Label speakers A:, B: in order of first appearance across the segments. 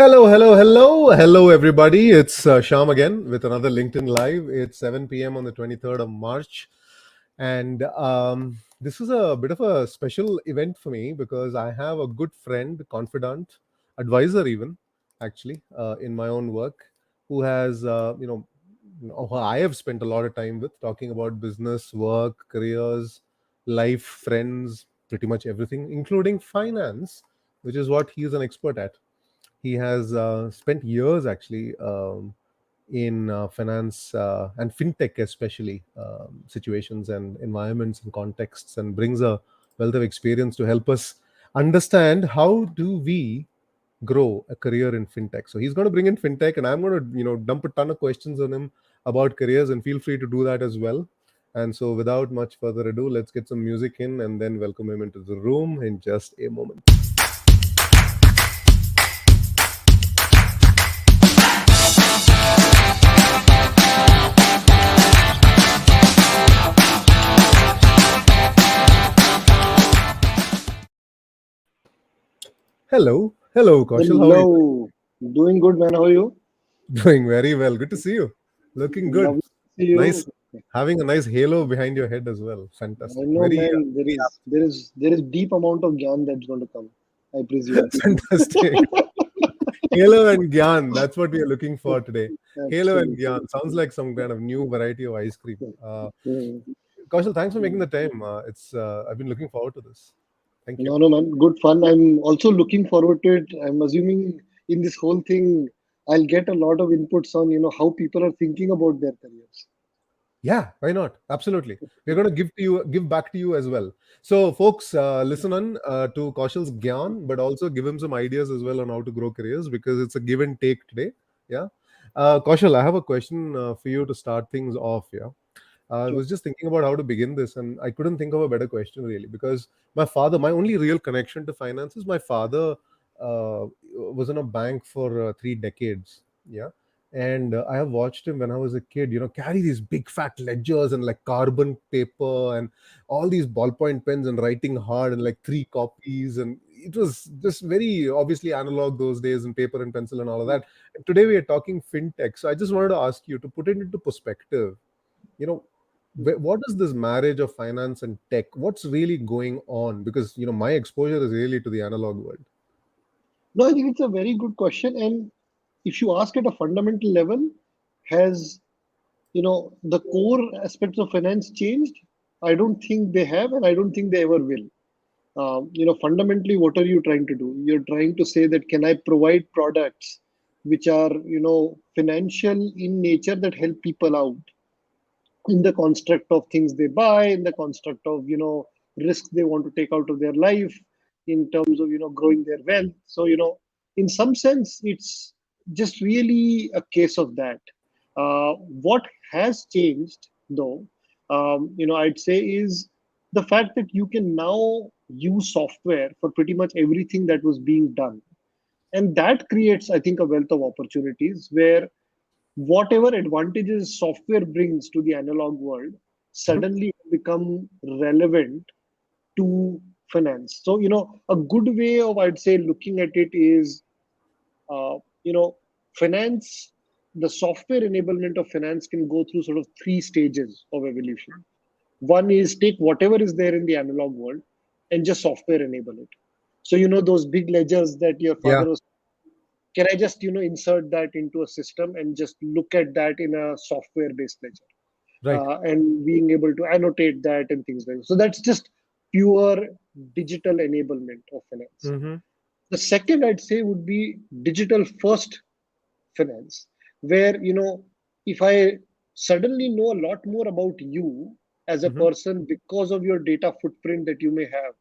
A: Hello, everybody. It's Sham again with another LinkedIn Live. It's 7 p.m. on the 23rd of March. And this is a bit of a special event for me because I have a good friend, confidant, advisor, even actually, in my own work, who has, who I have spent a lot of time with talking about business, work, careers, life, friends, pretty much everything, including finance, which is what he is an expert at. He has spent years actually in finance and fintech, especially situations and environments and contexts, and brings a wealth of experience to help us understand how do we grow a career in fintech. So he's going to bring in fintech, and I'm going to dump a ton of questions on him about careers, and feel free to do that as well. And so, without much further ado, let's get some music in and then welcome him into the room in just a moment. Hello, Kaushal. How are you
B: Hello. Doing good, man. How are you?
A: doing? Very well. Good to see you. Looking good.
B: Lovely to see
A: Nice.
B: you.
A: Having a nice halo behind your head as well.
B: I
A: Fantastic.
B: know,
A: Very,
B: man. There
A: very
B: is there is there is deep amount of gyan that's going to come, I presume.
A: fantastic. Halo and Gyan. That's what we are looking for today. Halo and
B: Absolutely.
A: Gyan sounds like some kind of new variety of ice cream.
B: Hmm.
A: Kaushal, thanks for making the time. It's I've been looking forward to this. Thank you.
B: No, man. Good fun. I'm also looking forward to it. I'm assuming in this whole thing, I'll get a lot of inputs on how people are thinking about their careers.
A: Yeah, why not? Absolutely. We're going to give back to you as well. So, folks, listen on to Kaushal's Gyan, but also give him some ideas as well on how to grow careers because it's a give and take today. Yeah. Kaushal, I have a question for you to start things off. Yeah. I
B: Sure.
A: was just thinking about how to begin this, and I couldn't think of a better question really because my only real connection to finance is my father was in a bank for 3 decades. Yeah. And I have watched him when I was a kid, carry these big fat ledgers and like carbon paper and all these ballpoint pens and writing hard and like three copies. And it was just very obviously analog those days and paper and pencil and all of that. And today we are talking fintech. So I just wanted to ask you to put it into perspective. You know, what is this marriage of finance and tech? What's really going on? Because, my exposure is really to the analog world.
B: No, I think it's a very good question. And if you ask at a fundamental level, has the core aspects of finance changed? I don't think they have, and I don't think they ever will. Fundamentally, what are you trying to do? You're trying to say that can I provide products which are financial in nature that help people out in the construct of things they buy, in the construct of risks they want to take out of their life, in terms of growing their wealth. So in some sense, it's just really a case of that. What has changed, though, I'd say is the fact that you can now use software for pretty much everything that was being done, and that creates, I think, a wealth of opportunities where whatever advantages software brings to the analog world
A: Mhm.
B: suddenly become relevant to finance. So a good way of, I'd say, looking at it is uh, you know finance, the software enablement of finance can go through sort of three stages of evolution. One is take whatever is there in the analog world and just software enable it. So those big ledgers that your
A: Yeah,
B: father was, can I just insert that into a system and just look at that in a software based ledger,
A: right.
B: and being able to annotate that and things like that. So that's just pure digital enablement of finance.
A: Hmm.
B: The second, I'd say, would be digital first finance, where if I suddenly know a lot more about you as a
A: Hmm.
B: person because of your data footprint that you may have.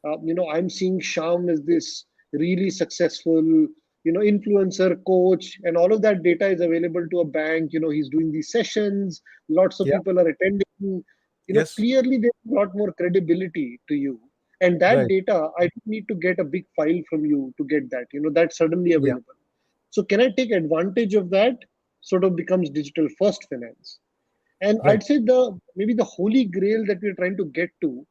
B: I'm seeing Sham as this really successful, influencer coach, and all of that data is available to a bank. He's doing these sessions, lots of
A: Yeah.
B: people are attending.
A: Yes.
B: Clearly there's a lot more credibility to you. And that
A: Right.
B: data, I don't need to get a big file from you to get that. That's suddenly
A: Yeah.
B: available. So can I take advantage of that? Sort of becomes digital first finance. And
A: Right.
B: I'd say the maybe the holy grail that we're trying to get to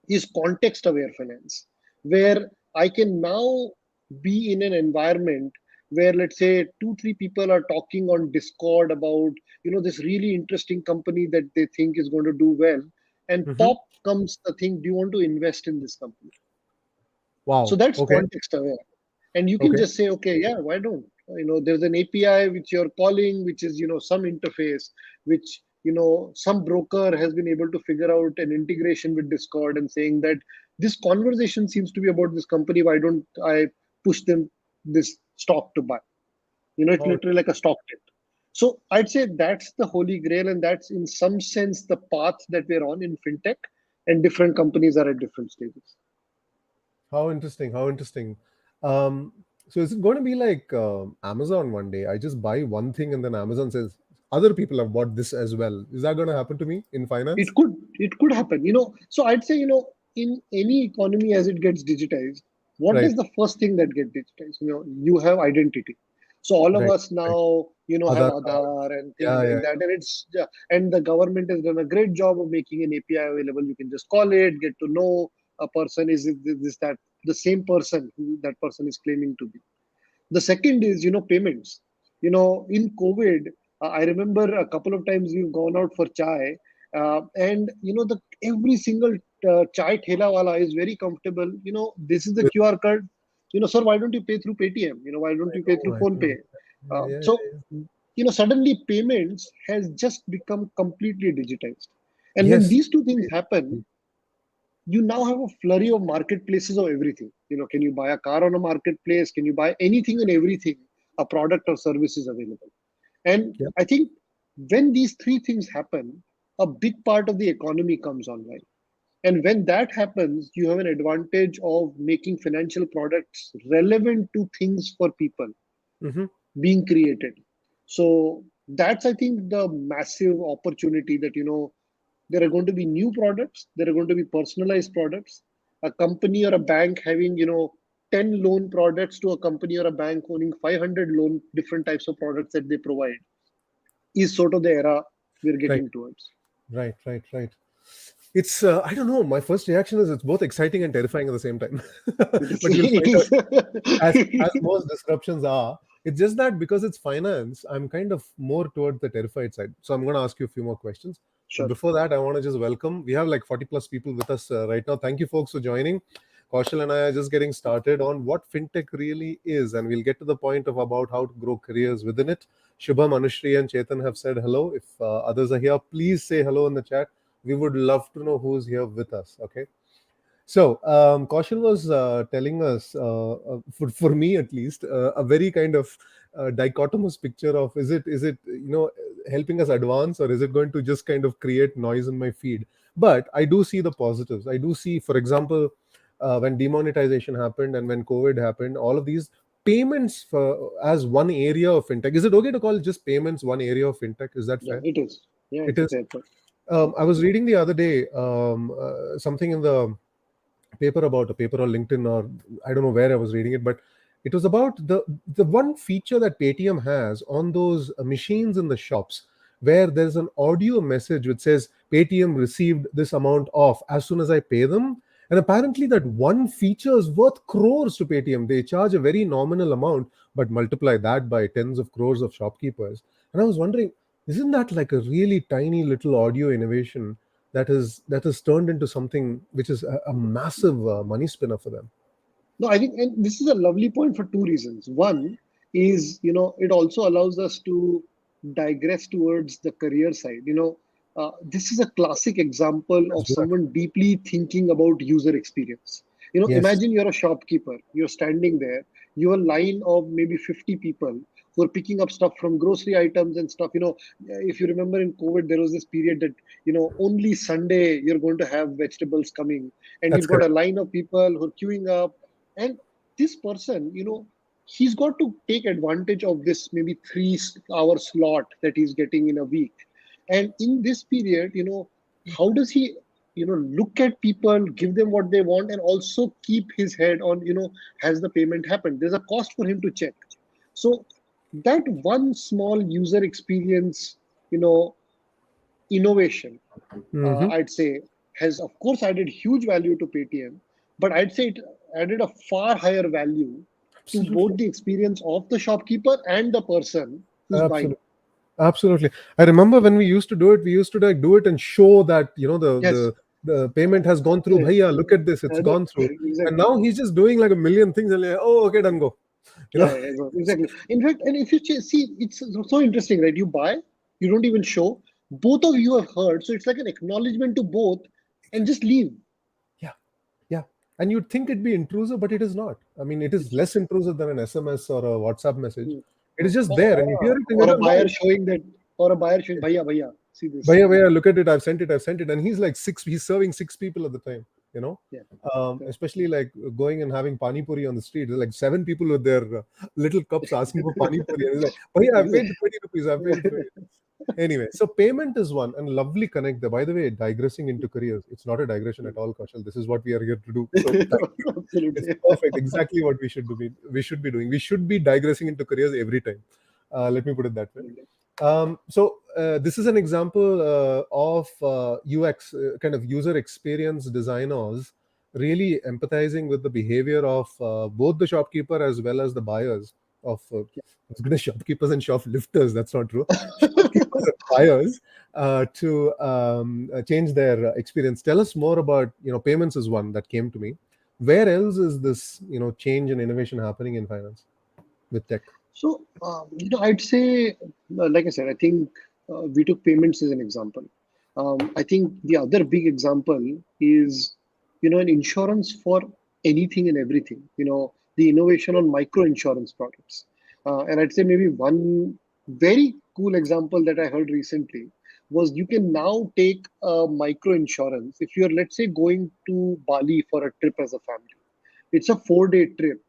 B: is context aware finance, where I can now be in an environment where let's say two, three people are talking on Discord about, this really interesting company that they think is going to do well. And
A: Hmm.
B: pop comes the thing, do you want to invest in this company? So
A: Wow.
B: that's
A: Okay.
B: context aware. And you can
A: Okay.
B: just say, okay, yeah, why don't? There's an API which you're calling, which is, some interface, which, some broker has been able to figure out an integration with Discord and saying that this conversation seems to be about this company. Why don't I push them this stock to buy? It's
A: Wow.
B: literally like a stock tip. So I'd say that's the holy grail, and that's in some sense the path that we're on in fintech, and different companies are at different stages.
A: How interesting. How interesting. Um, so is it going to be like Amazon one day? I just buy one thing and then Amazon says other people have bought this as well. Is that going to happen to me in
B: It
A: finance?
B: could it could happen. So I'd say, in any economy as it gets digitized, what
A: Right.
B: is the first thing that get digitized? You have identity. So all of
A: Right.
B: us
A: Right.
B: now, have
A: Other
B: Aadhaar
A: cards.
B: and things
A: Yeah.
B: like
A: Yeah.
B: that. And the government has done a great job of making an API available. You can just call it, get to know a person, is it this, that, the same person who that person is claiming to be. The second is, payments. In COVID, I remember a couple of times we've gone out for chai, and the every single chai thela wala is very comfortable. This is the
A: With,
B: QR code. Sir, why don't you pay through Paytm? Why don't
A: I
B: you pay through
A: know. I
B: Phone
A: know.
B: Pay?
A: Yeah. Yeah.
B: So, suddenly payments has just become completely digitized. And when
A: Yes.
B: these two things happen, you now have a flurry of marketplaces of everything. Can you buy a car on a marketplace? Can you buy anything and everything? A product or service is available. And
A: Yeah.
B: I think when these three things happen, a big part of the economy comes online. And when that happens, you have an advantage of making financial products relevant to things for people
A: Hmm.
B: being created. So that's, I think, the massive opportunity that, there are going to be new products, there are going to be personalized products. A company or a bank having, 10 loan products to a company or a bank owning 500 loan different types of products that they provide is sort of the era we're
A: Right.
B: getting towards.
A: Right. Right. Right. It's I don't know. My first reaction is it's both exciting and terrifying at the same time.
B: It is.
A: But you'll
B: It
A: find out as
B: is.
A: most disruptions are. It's just that because it's finance, I'm kind of more toward the terrified side. So I'm going to ask you a few more questions. But
B: Sure.
A: before that, I want to just welcome. We have like 40 plus people with us right now. Thank you, folks, for joining. Kaushal and I are just getting started on what fintech really is, and we'll get to the point of about how to grow careers within it. Shubham, Anushri, and Chetan have said hello. If others are here, please say hello in the chat. We would love to know who's here with us. Okay. So, Kaushal was telling us, for me at least, a very kind of dichotomous picture of is it helping us advance, or is it going to just kind of create noise in my feed? But I do see the positives. I do see, for example, when demonetization happened and when COVID happened, all of these payments as one area of fintech. Is it okay to call just payments one area of fintech? Is that
B: Yeah,
A: fair?
B: it is. Yeah,
A: It
B: it's
A: is.
B: fair point.
A: I was reading the other day something in the paper about a paper or LinkedIn, or I don't know where I was reading it, but it was about the one feature that Paytm has on those machines in the shops where there's an audio message which says Paytm received this amount off as soon as I pay them. And apparently that one feature is worth crores to Paytm. They charge a very nominal amount, but multiply that by tens of crores of shopkeepers. And I was wondering, isn't that like a really tiny little audio innovation that is turned into something which is a massive money spinner for them?
B: No, I think, and this is a lovely point for two reasons. One is, it also allows us to digress towards the career side. This is a classic example
A: Let's
B: of
A: do that.
B: someone deeply thinking about user experience.
A: Yes.
B: Imagine you're a shopkeeper, you're standing there, you're a line of maybe 50 people who are picking up stuff from grocery items and stuff. If you remember in COVID, there was this period that, only Sunday you're going to have vegetables coming, and
A: That's
B: you've got a
A: correct.
B: line of people who are queuing up. And this person, he's got to take advantage of this maybe 3 hour slot that he's getting in a week. And in this period, how does he, look at people, give them what they want, and also keep his head on, has the payment happened? There's a cost for him to check. So that one small user experience, you know, innovation,
A: Hmm.
B: I'd say, has of course added huge value to Paytm, but I'd say it added a far higher value to both the
A: Absolutely.
B: experience of the shopkeeper and the person who's buying.
A: Absolutely. Absolutely. I remember when we used to do it, we used to like do it and show that,
B: Yes,
A: the payment has gone through.
B: yes.
A: Bhaiya, look at this, it's
B: No,
A: gone through. And
B: exactly.
A: now he's just doing like a million things and like, oh, okay, done, go. You know,
B: Exactly. In fact, and if you see, it's so interesting, right? You buy, you don't even show. Both of you have heard, so it's like an acknowledgement to both, and just leave.
A: yeah, yeah. And you'd think it'd be intrusive, but it is not. I mean, it is
B: It's
A: less intrusive than an SMS or a WhatsApp message.
B: mm,
A: It is just
B: or,
A: there, and you hear it and you
B: or a
A: go,
B: buyer
A: no,
B: showing that, or a buyer showing, bhaiya, bhaiya, see this.
A: Bhaiya, bhaiya, look at it. I've sent it. And he's like he's serving six people at the time, you know.
B: Yeah, correct.
A: Especially like going and having pani puri on the street. There's like seven people with their little cups asking for pani puri. And he's like, Bhaiya, I've paid the 20 rupees. I've paid the 20. Anyway, so payment is one and lovely connect there. By the way, digressing into careers, it's not a digression at all, Kaushal. This is what we are here to do. So thank you. It's
B: Absolutely.
A: perfect. Exactly what we should do. We should be doing. We should be digressing into careers every time. Let me put it that way. This is an example of UX, kind of user experience designers really empathizing with the behavior of both the shopkeeper as well as the buyers of I was going to shopkeepers and shoplifters. That's not true. Shopkeepers and buyers to change their experience. Tell us more about payments is one that came to me. Where else is this change and innovation happening in finance with tech?
B: So, I'd say, like I said, I think we took payments as an example. I think the other big example is, an insurance for anything and everything. The innovation on micro insurance products. And I'd say maybe one very cool example that I heard recently was you can now take a micro insurance if you're, let's say, going to Bali for a trip as a family. It's a 4-day trip,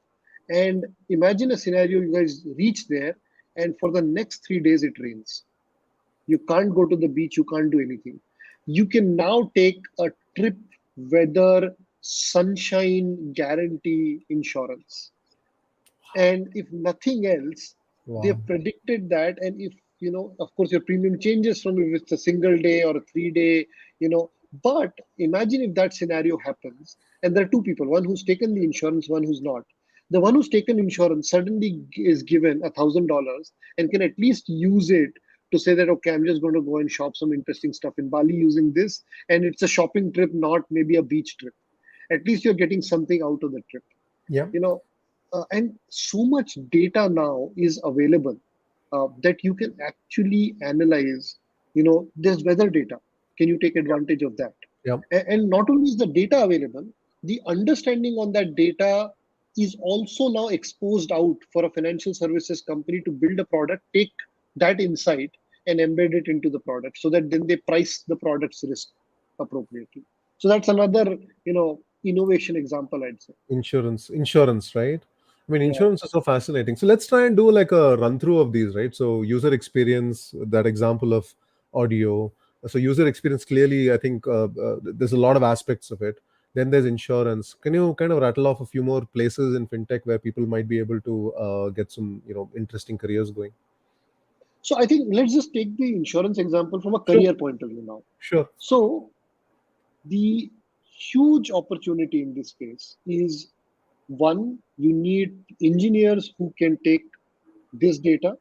B: and imagine a scenario, you guys reach there, and for the next 3 days it rains. You can't go to the beach, you can't do anything. You can now take a trip weather sunshine guarantee insurance. And if nothing else,
A: Wow.
B: they've predicted that. And if, of course, your premium changes from if it's a single day or a 3 day, but imagine if that scenario happens and there are two people, one who's taken the insurance, one who's not. The one who's taken insurance suddenly is given $1,000 and can at least use it to say that, okay, I'm just going to go and shop some interesting stuff in Bali using this. And it's a shopping trip, not maybe a beach trip. At least you're getting something out of the trip.
A: Yeah.
B: you know and so much data now is available that you can actually analyze. There's weather data. Can you take
A: Yeah.
B: advantage of that?
A: Yeah.
B: And not only is the data available, the understanding on that data is also now exposed out for a financial services company to build a product, take that insight and embed it into the product so that then they price the product's risk appropriately. So that's another, innovation example, I'd say.
A: Insurance, right? I mean,
B: Yeah.
A: insurance is so fascinating. So let's try and do like a run through of these, right? So user experience, that example of audio. So user experience, clearly, I think there's a lot of aspects of it. Then there's insurance. Can you kind of rattle off a few more places in fintech where people might be able to get some interesting careers going?
B: So I think let's just take the insurance example from a
A: Sure.
B: career point of view now.
A: Sure.
B: So the huge opportunity in this space is, one, you need engineers who can take this data,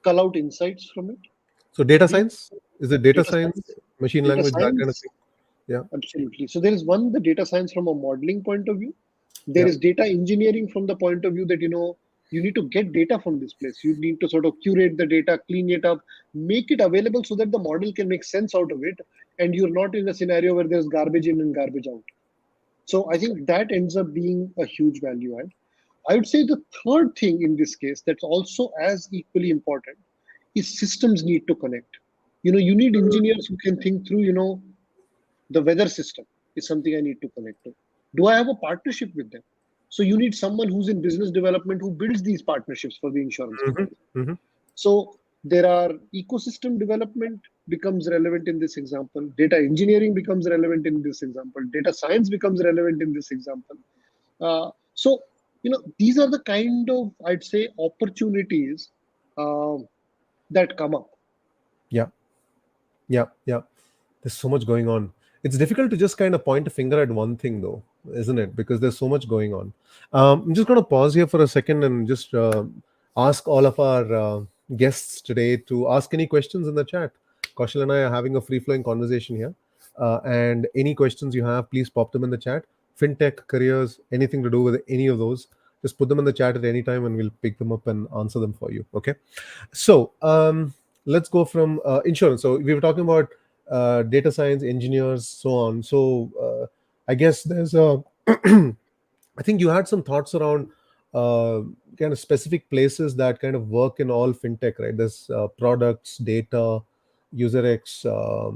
B: cull out insights from it.
A: So data
B: The
A: science, is it data
B: data
A: science,
B: science,
A: machine
B: data
A: language, that kind of
B: science,
A: thing? Yeah.
B: absolutely. So there is one, the data science from a modeling point of view. There
A: Yeah.
B: is data engineering from the point of view that you need to get data from this place. You need to sort of curate the data, clean it up, make it available so that the model can make sense out of it, and you're not in a scenario where there's garbage in and garbage out. So I think that ends up being a huge value add. I would say the third thing in this case that's also as equally important is systems need to connect. You need engineers who can think through, the weather system is something I need to connect to. Do I have a partnership with them? So you need someone who's in business development who builds these partnerships for the insurance
A: Hmm.
B: company.
A: Hmm.
B: So there are ecosystem development becomes relevant in this example. Data engineering becomes relevant in this example. Data science becomes relevant in this example. So these are the kind of, I'd say, opportunities uh, that come up.
A: Yeah. Yeah. Yeah. There's so much going on. It's difficult to just kind of point a finger at one thing, though, isn't it? Because there's so much going on. I'm just going to pause here for a second and just ask all of our guests today to ask any questions in the chat. Kaushal and I are having a free flowing conversation here. And any questions you have, please pop them in the chat. FinTech, careers, anything to do with any of those, just put them in the chat at any time and we'll pick them up and answer them for you. Okay. So let's go from insurance. So we were talking about data science engineers, so on. So I guess there's a I think you had some thoughts around uh, kind of specific places that kind of work in all fintech, right? There's products, data, user x,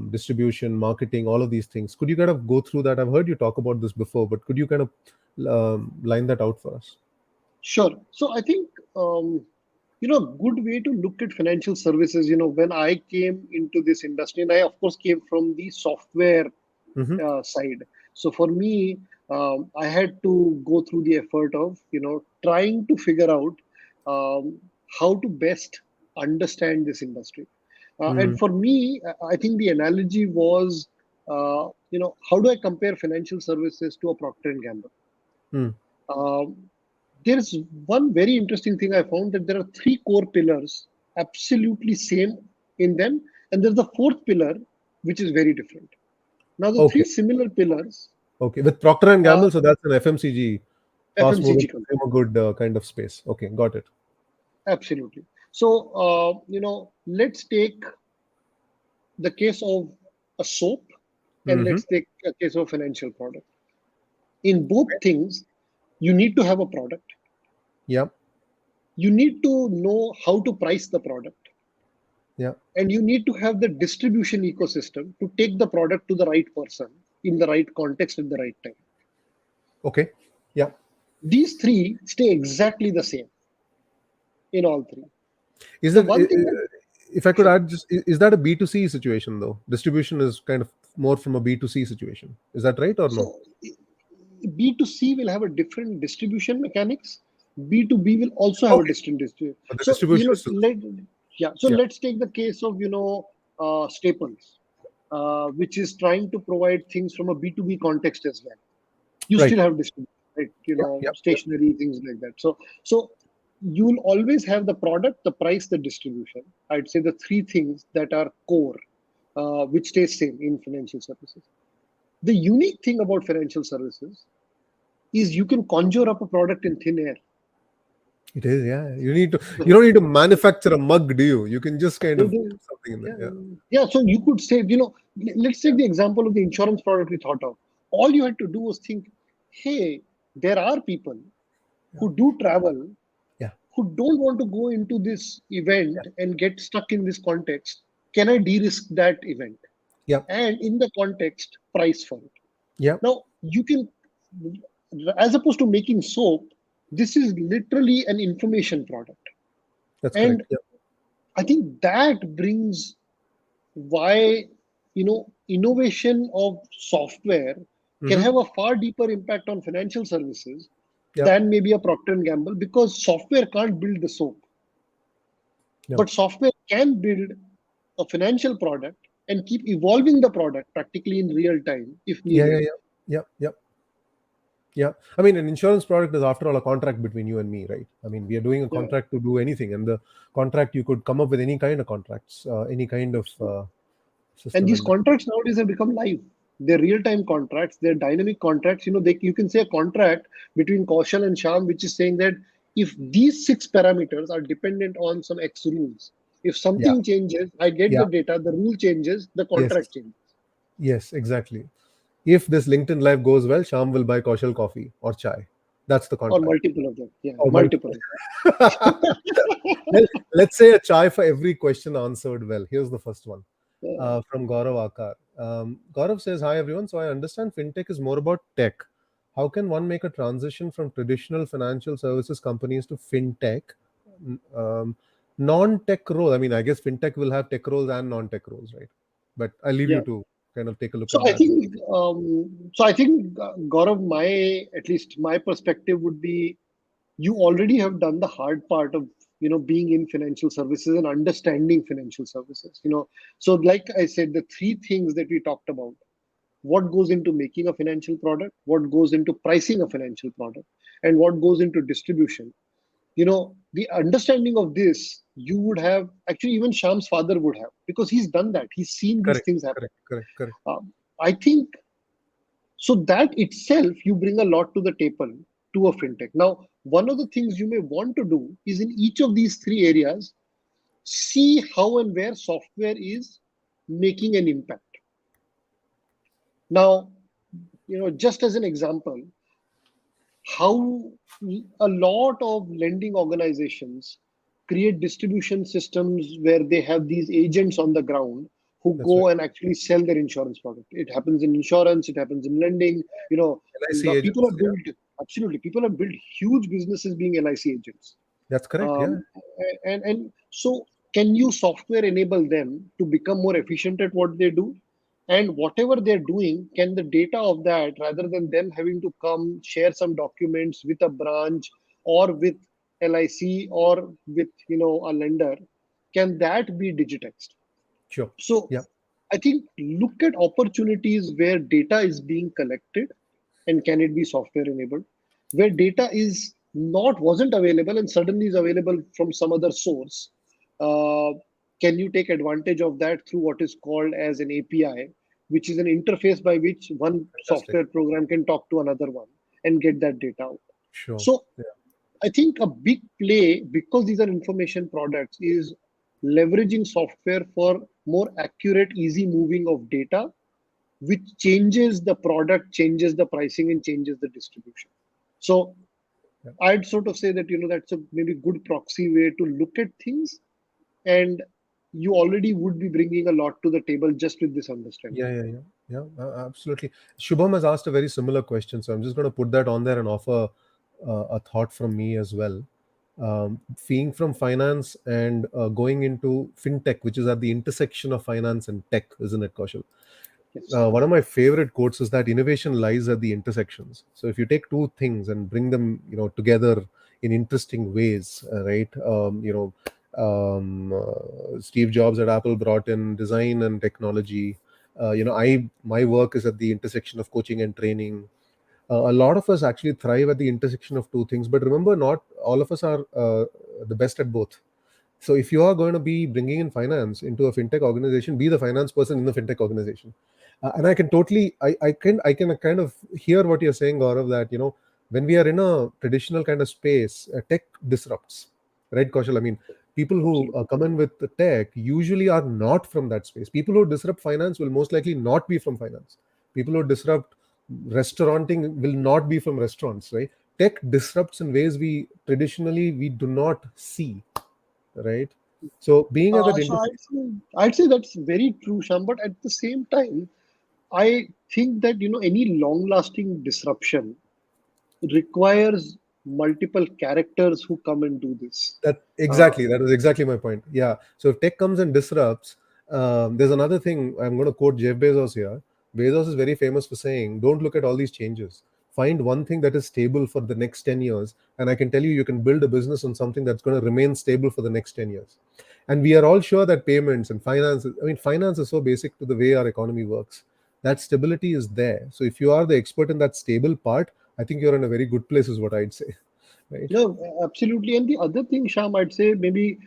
A: distribution, marketing, all of these things. Could you kind of go through that? I've heard you talk about this before, but could you kind of line that out for us?
B: Sure. So I think a good way to look at financial services. When I came into this industry, and I of course came from the software
A: Hmm.
B: side. So for me, I had to go through the effort of trying to figure out um, how to best understand this industry. And
A: Mm,
B: for me, I think the analogy was, how do I compare financial services to a Procter and Gamble?
A: mm.
B: Um, there's one very interesting thing I found, that there are three core pillars, absolutely same in them, and there's the fourth pillar, which is very different. Now, the three
A: Okay.
B: similar pillars
A: Okay. With Procter and
B: are
A: Gamble, so that's an FMCG, fast moving
B: FMCG company.
A: consumer good kind of space. Okay, got it.
B: Absolutely. So, let's take the case of a soap and
A: Mm-hmm.
B: let's take a case of financial product. In both things, you need to have a product.
A: Yeah.
B: You need to know how to price the product.
A: Yeah.
B: And you need to have the distribution ecosystem to take the product to the right person in the right context at the right time.
A: Okay. Yeah.
B: These three stay exactly the same in all three.
A: Is
B: The
A: it,
B: one thing that,
A: if I could
B: sure.
A: add, just is that a B2C situation though? Distribution is kind of more from a B2C situation. Is that right or no?
B: So B2C will have a different distribution mechanics. B2B will also have a
A: Okay.
B: distinct distribution.
A: But the
B: So,
A: distribution is still the same.
B: yeah. So
A: Yeah.
B: let's take the case of, Staples, which is trying to provide things from a B2B context as well. You
A: Right.
B: still have distribution, right?
A: Yeah. Yeah. Yeah.
B: Stationery, things like that. So you will always have the product, the price, the distribution. I'd say the three things that are core, which stays same in financial services. The unique thing about financial services is you can conjure up a product in thin air.
A: It is. Yeah. You don't need to manufacture a mug, do you? You can just kind
B: They
A: of
B: do.
A: put something in there.
B: Yeah,
A: Yeah.
B: yeah. So you could say, let's take the example of the insurance product we thought of. All you had to do was think, hey, there are people
A: Yeah.
B: who do travel,
A: Yeah.
B: who don't want to go into this
A: Yeah.
B: event and get stuck in this context. Can I de-risk that event?
A: Yeah.
B: And in the context, price for it.
A: Yeah.
B: Now, you can, as opposed to making soap, this is literally an information product.
A: That's
B: And
A: correct. Yeah.
B: I think that brings why, innovation of software can
A: Mm-hmm.
B: have a far deeper impact on financial services
A: Yeah.
B: than maybe a Procter and Gamble, because software can't build the soap,
A: Yeah.
B: but software can build a financial product and keep evolving the product practically in real time if
A: Yeah. Yeah.
B: needed.
A: Yeah. Yeah. Yeah. Yeah, I mean, an insurance product is after all a contract between you and me, right? I mean, we are doing a
B: Yeah.
A: contract to do anything, and the contract you could come up with any kind of contracts, any kind of
B: And
A: system,
B: these
A: and
B: contracts nowadays have become live. They're real-time contracts. They're dynamic contracts. You can say a contract between Kaushal and Sham, which is saying that if these six parameters are dependent on some X rules, if
A: yeah,
B: something changes, I get
A: yeah,
B: the data, the rule changes, the
A: yes,
B: contract changes,
A: yes, exactly. If this LinkedIn live goes well, Sham will buy Kaushal coffee or chai. That's the
B: or
A: contract.
B: multiple of them. Yeah,
A: Or
B: multiple.
A: multiple. Well, let's say a chai for every question answered well. Here's the first one
B: Yeah,
A: from Gaurav Akar. Gaurav says, "Hi everyone. So I understand fintech is more about tech. How can one make a transition from traditional financial services companies to fintech? Um, non-tech role. I mean, I guess fintech will have tech roles and non-tech roles, right? But I'll leave you
B: yeah.
A: to kind of take a look
B: So
A: at
B: I
A: that.
B: think, Gaurav, at least my perspective would be, you already have done the hard part of being in financial services and understanding financial services. So like I said, the three things that we talked about, what goes into making a financial product, what goes into pricing a financial product, and what goes into distribution. The understanding of this, you would have actually, even Sham's father would have, because he's done that. He's seen these
A: Correct,
B: things happen.
A: correct, correct, correct.
B: I think so that itself, you bring a lot to the table to a fintech. Now, one of the things you may want to do is in each of these three areas, see how and where software is making an impact. Now, just as an example, how a lot of lending organizations create distribution systems where they have these agents on the ground who
A: That's right.
B: go and actually sell their insurance product. It happens in insurance, it happens in lending.
A: LIC
B: People
A: agents.
B: have
A: Yeah,
B: built, absolutely, people have built huge businesses being LIC agents.
A: that's correct. Yeah,
B: Um, and so, can you software enable them to become more efficient at what they do? And whatever they're doing, can the data of that, rather than them having to come share some documents with a branch or with LIC or with a lender, can that be digitized?
A: sure.
B: So
A: Yeah,
B: I think, look at opportunities where data is being collected and can it be software enabled, where data is not wasn't available and suddenly is available from some other source. uh, can you take advantage of that through what is called as an API, which is an interface by which one
A: fantastic.
B: software program can talk to another one and get that data out?
A: Sure.
B: So
A: Yeah,
B: I think a big play, because these are information products, is leveraging software for more accurate, easy moving of data, which changes the product, changes the pricing, and changes the distribution. So
A: yeah,
B: I'd sort of say that that's a maybe good proxy way to look at things, and you already would be bringing a lot to the table just with this understanding.
A: yeah, yeah, yeah. Yeah, absolutely. Shubham has asked a very similar question, so I'm just going to put that on there and offer a thought from me as well. Being from finance and going into fintech, which is at the intersection of finance and tech, isn't it, Kaushal?
B: Yes.
A: One of my favorite quotes is that innovation lies at the intersections. So if you take two things and bring them, together in interesting ways, right? Steve Jobs at Apple brought in design and technology. I my work is at the intersection of coaching and training. A lot of us actually thrive at the intersection of two things, but remember, not all of us are the best at both. So if you are going to be bringing in finance into a fintech organization, be the finance person in the fintech organization. And I can totally, I can kind of hear what you're saying, Gaurav, that when we are in a traditional kind of space, tech disrupts, right, Kaushal? I mean, people who
B: Absolutely.
A: come in with the tech usually are not from that space. People who disrupt finance will most likely not be from finance. People who disrupt restauranting will not be from restaurants, right? Tech disrupts in ways we do not see, right? So being at that
B: So
A: intersection.
B: I'd say that's very true, Sham. But at the same time, I think that any long-lasting disruption requires multiple characters who come and do this. Uh,
A: That was exactly my point. Yeah. So if tech comes and disrupts, there's another thing. I'm going to quote Jeff Bezos here. Bezos is very famous for saying, "Don't look at all these changes. Find one thing that is stable for the next 10 years, and I can tell you, you can build a business on something that's going to remain stable for the next 10 years." And we are all sure that payments and finance. I mean, finance is so basic to the way our economy works. That stability is there. So if you are the expert in that stable part, I think you're in a very good place, is what I'd say. Right?
B: no, absolutely. And the other thing, Sham, I'd say maybe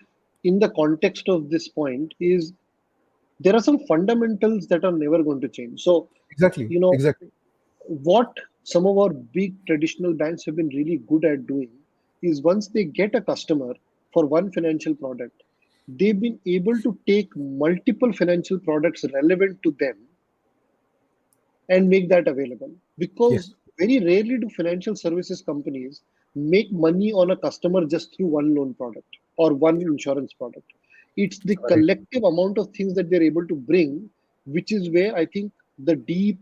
B: in the context of this point is there are some fundamentals that are never going to change. So,
A: Exactly.
B: you know,
A: Exactly.
B: what some of our big traditional banks have been really good at doing is once they get a customer for one financial product, they've been able to take multiple financial products relevant to them and make that available.
A: Yes.
B: Because very rarely do financial services companies make money on a customer just through one loan product or one insurance product. It's the
A: Right.
B: collective amount of things that they're able to bring, which is where I think the deep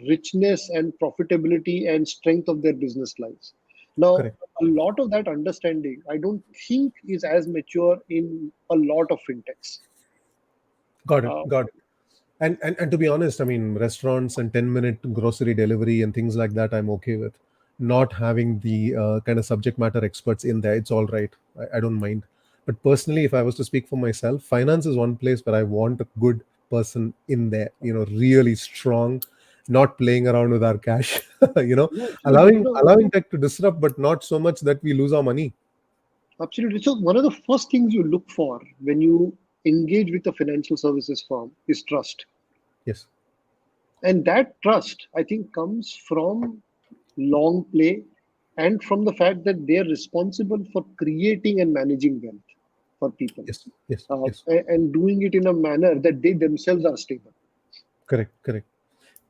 B: richness and profitability and strength of their business lies. Now,
A: Correct.
B: a lot of that understanding, I don't think is as mature in a lot of fintechs.
A: Got it.
B: Uh,
A: Got it. And to be honest, I mean, restaurants and 10-minute grocery delivery and things like that, I'm okay with. Not having the kind of subject matter experts in there, it's all right. I don't mind. But personally, if I was to speak for myself, finance is one place where I want a good person in there, really strong. not playing around with our cash.
B: No, absolutely. But
A: allowing tech to disrupt, but not so much that we lose our money.
B: absolutely. So one of the first things you look for when you engage with a financial services firm is trust.
A: Yes,
B: And that trust, I think, comes from long play and from the fact that they are responsible for creating and managing wealth for people,
A: yes, yes, yes.
B: and doing it in a manner that they themselves are stable.
A: Correct, correct.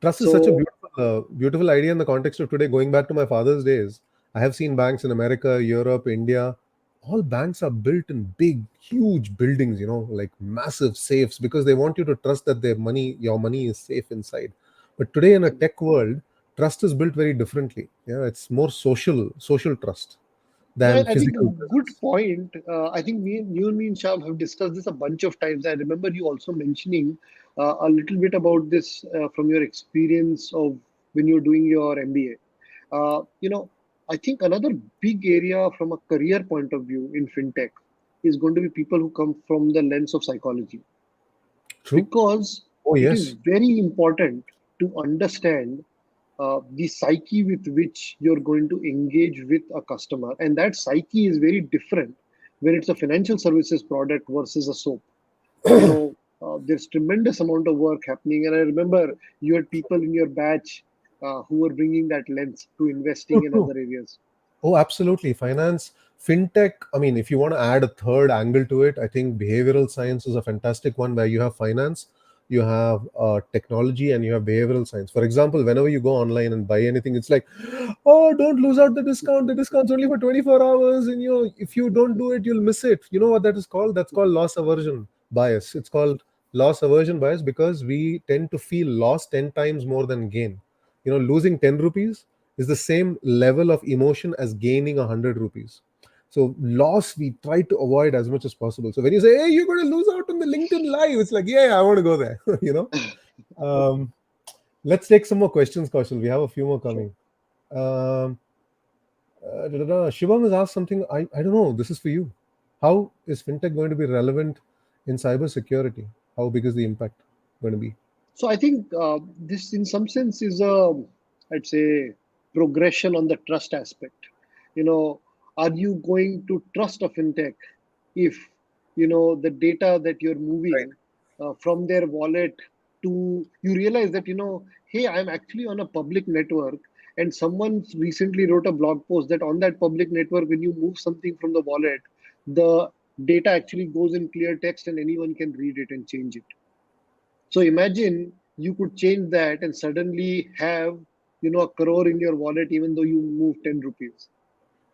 A: Trust is such a
B: So,
A: beautiful idea in the context of today. Going back to my father's days, I have seen banks in America, Europe, India. All banks are built in big, huge buildings, like massive safes, because they want you to trust that your money is safe inside. But today in a tech world, trust is built very differently. Yeah, it's more social trust
B: yeah,
A: than
B: I think
A: physical
B: good
A: presence.
B: point. I think you and me and Shab have discussed this a bunch of times. I remember you also mentioning a little bit about this from your experience of when you're doing your MBA. I think another big area from a career point of view in fintech is going to be people who come from the lens of psychology,
A: True.
B: because
A: Oh
B: it is
A: yes.
B: very important to understand the psyche with which you're going to engage with a customer. And that psyche is very different when it's a financial services product versus a soap. There's tremendous amount of work happening. And I remember you had people in your batch who were bringing that lens to investing
A: True,
B: in
A: true.
B: other areas.
A: Oh, absolutely. Finance, fintech. I mean, if you want to add a third angle to it, I think behavioral science is a fantastic one where you have finance, you have technology, and you have behavioral science. For example, whenever you go online and buy anything, it's like, oh, don't lose out the discount. The discount's only for 24 hours. And if you don't do it, you'll miss it. You know what that is called? That's called loss aversion bias. It's called loss aversion bias because we tend to feel loss 10 times more than gain. Losing 10 rupees is the same level of emotion as gaining 100 rupees. So loss we try to avoid as much as possible. So when you say, hey, you're going to lose out on the LinkedIn live, it's like, yeah, I want to go there. um, let's take some more questions, Kaushal. We have a few more
B: Sure.
A: coming. um, Shivam has asked something. I don't know, this is for you. How is fintech going to be relevant in cybersecurity? How big is the impact going to be?
B: So I think this, in some sense, is I'd say, progression on the trust aspect. You know, are you going to trust a fintech if the data that you're
A: Right.
B: moving from their wallet to, you realize that hey, I'm actually on a public network, and someone recently wrote a blog post that on that public network, when you move something from the wallet, the data actually goes in clear text and anyone can read it and change it. So imagine you could change that and suddenly have, a crore in your wallet, even though you move 10 rupees.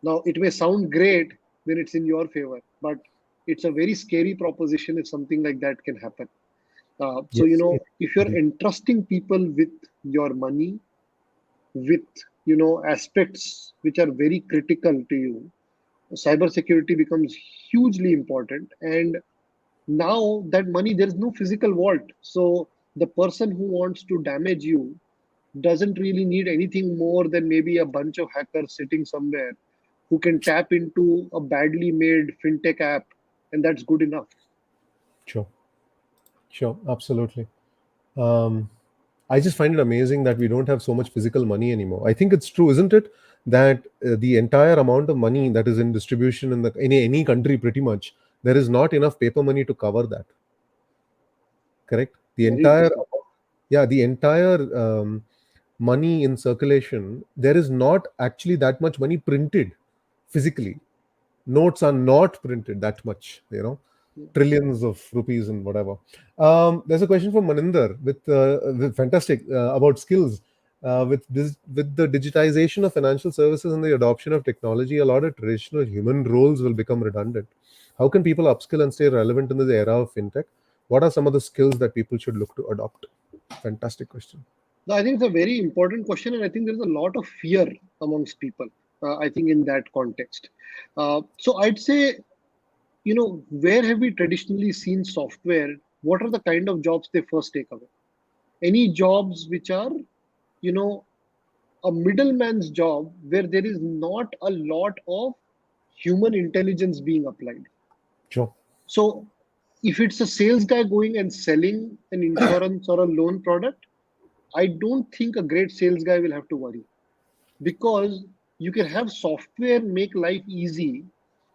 B: Now, it may sound great when it's in your favor, but it's a very scary proposition if something like that can happen. So,
A: Yes,
B: if you're
A: indeed.
B: entrusting people with your money, with, aspects which are very critical to you, cybersecurity becomes hugely important. And now that money, there is no physical vault. So the person who wants to damage you doesn't really need anything more than maybe a bunch of hackers sitting somewhere who can tap into a badly made fintech app, and that's good enough.
A: Sure, sure, absolutely. um, I just find it amazing that we don't have so much physical money anymore. I think it's true, isn't it, that the entire amount of money that is in distribution in any country, pretty much, there is not enough paper money to cover that. Correct. The
B: Very
A: entire,
B: interesting.
A: yeah, the entire money in circulation. There is not actually that much money printed physically. Notes are not printed that much. Trillions of rupees and whatever. There's a question from Maninder with fantastic about skills. With the digitization of financial services and the adoption of technology, a lot of traditional human roles will become redundant. How can people upskill and stay relevant in this era of fintech? What are some of the skills that people should look to adopt? Fantastic question.
B: Now, I think it's a very important question, and I think there's a lot of fear amongst people. I think in that context. So I'd say, where have we traditionally seen software? What are the kind of jobs they first take away? Any jobs which are, you know, a middleman's job where there is not a lot of human intelligence being applied.
A: Sure.
B: So if it's a sales guy going and selling an insurance or a loan product, I don't think a great sales guy will have to worry, because you can have software make life easy,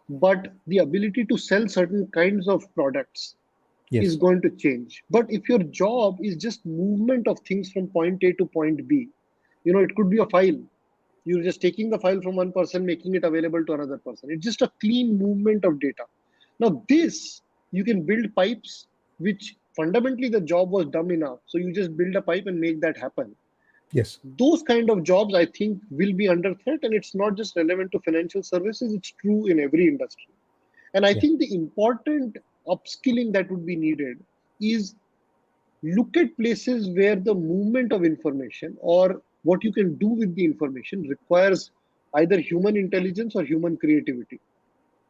B: but the ability to sell certain kinds of products is
A: Yes.
B: going to change. But if your job is just movement of things from point A to point B, it could be a file. You're just taking the file from one person, making it available to another person. It's just a clean movement of data. Now, this, you can build pipes, which fundamentally the job was dumb enough. So you just build a pipe and make that happen.
A: Yes.
B: Those kind of jobs, I think, will be under threat. And it's not just relevant to financial services, it's true in every industry. And I
A: Yeah.
B: think the important upskilling that would be needed is look at places where the movement of information or what you can do with the information requires either human intelligence or human creativity,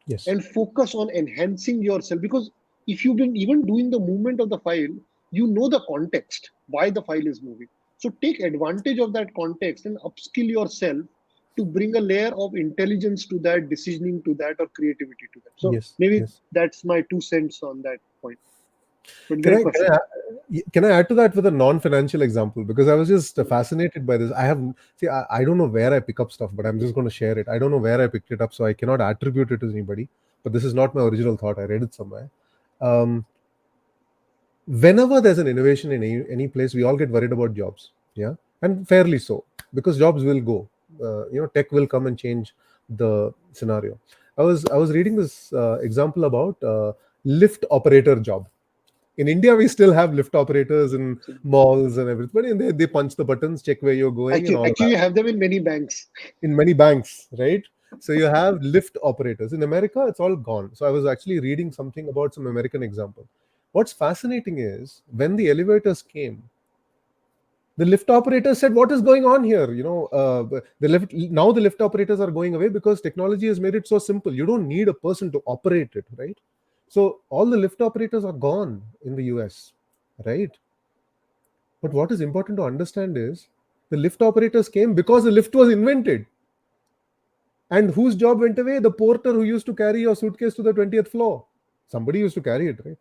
A: Yes.
B: and focus on enhancing yourself. Because if you've been even doing the movement of the file, you know the context why the file is moving. So take advantage of that context and upskill yourself to bring a layer of intelligence to that, decisioning to that, or creativity to that. So
A: Yes.
B: maybe
A: Yes.
B: that's my 2 cents on that point. But
A: Can
B: great
A: I can
B: question.
A: I can I add to that with a non-financial example, because I was just fascinated by this. I don't know where I pick up stuff, but I'm just going to share it. I don't know where I picked it up, so I cannot attribute it to anybody. But this is not my original thought. I read it somewhere. Um, Whenever there's an innovation in any place, we all get worried about jobs. Yeah, and fairly so, because jobs will go. Tech will come and change the scenario. I was reading this example about lift operator job. In India, we still have lift operators in
B: So
A: malls and everything, and they punch the buttons, check where you're going, and all of
B: actually,
A: that.
B: you have them in many banks.
A: In many banks, right? So you have lift operators. In America, it's all gone. So I was actually reading something about some American example. What's fascinating is when the elevators came, the lift operators said, "What is going on here?" The lift operators are going away because technology has made it so simple. You don't need a person to operate it, right? So all the lift operators are gone in the US, right? But what is important to understand is the lift operators came because the lift was invented. And whose job went away? The porter who used to carry your suitcase to the 20th floor. Somebody used to carry it, right?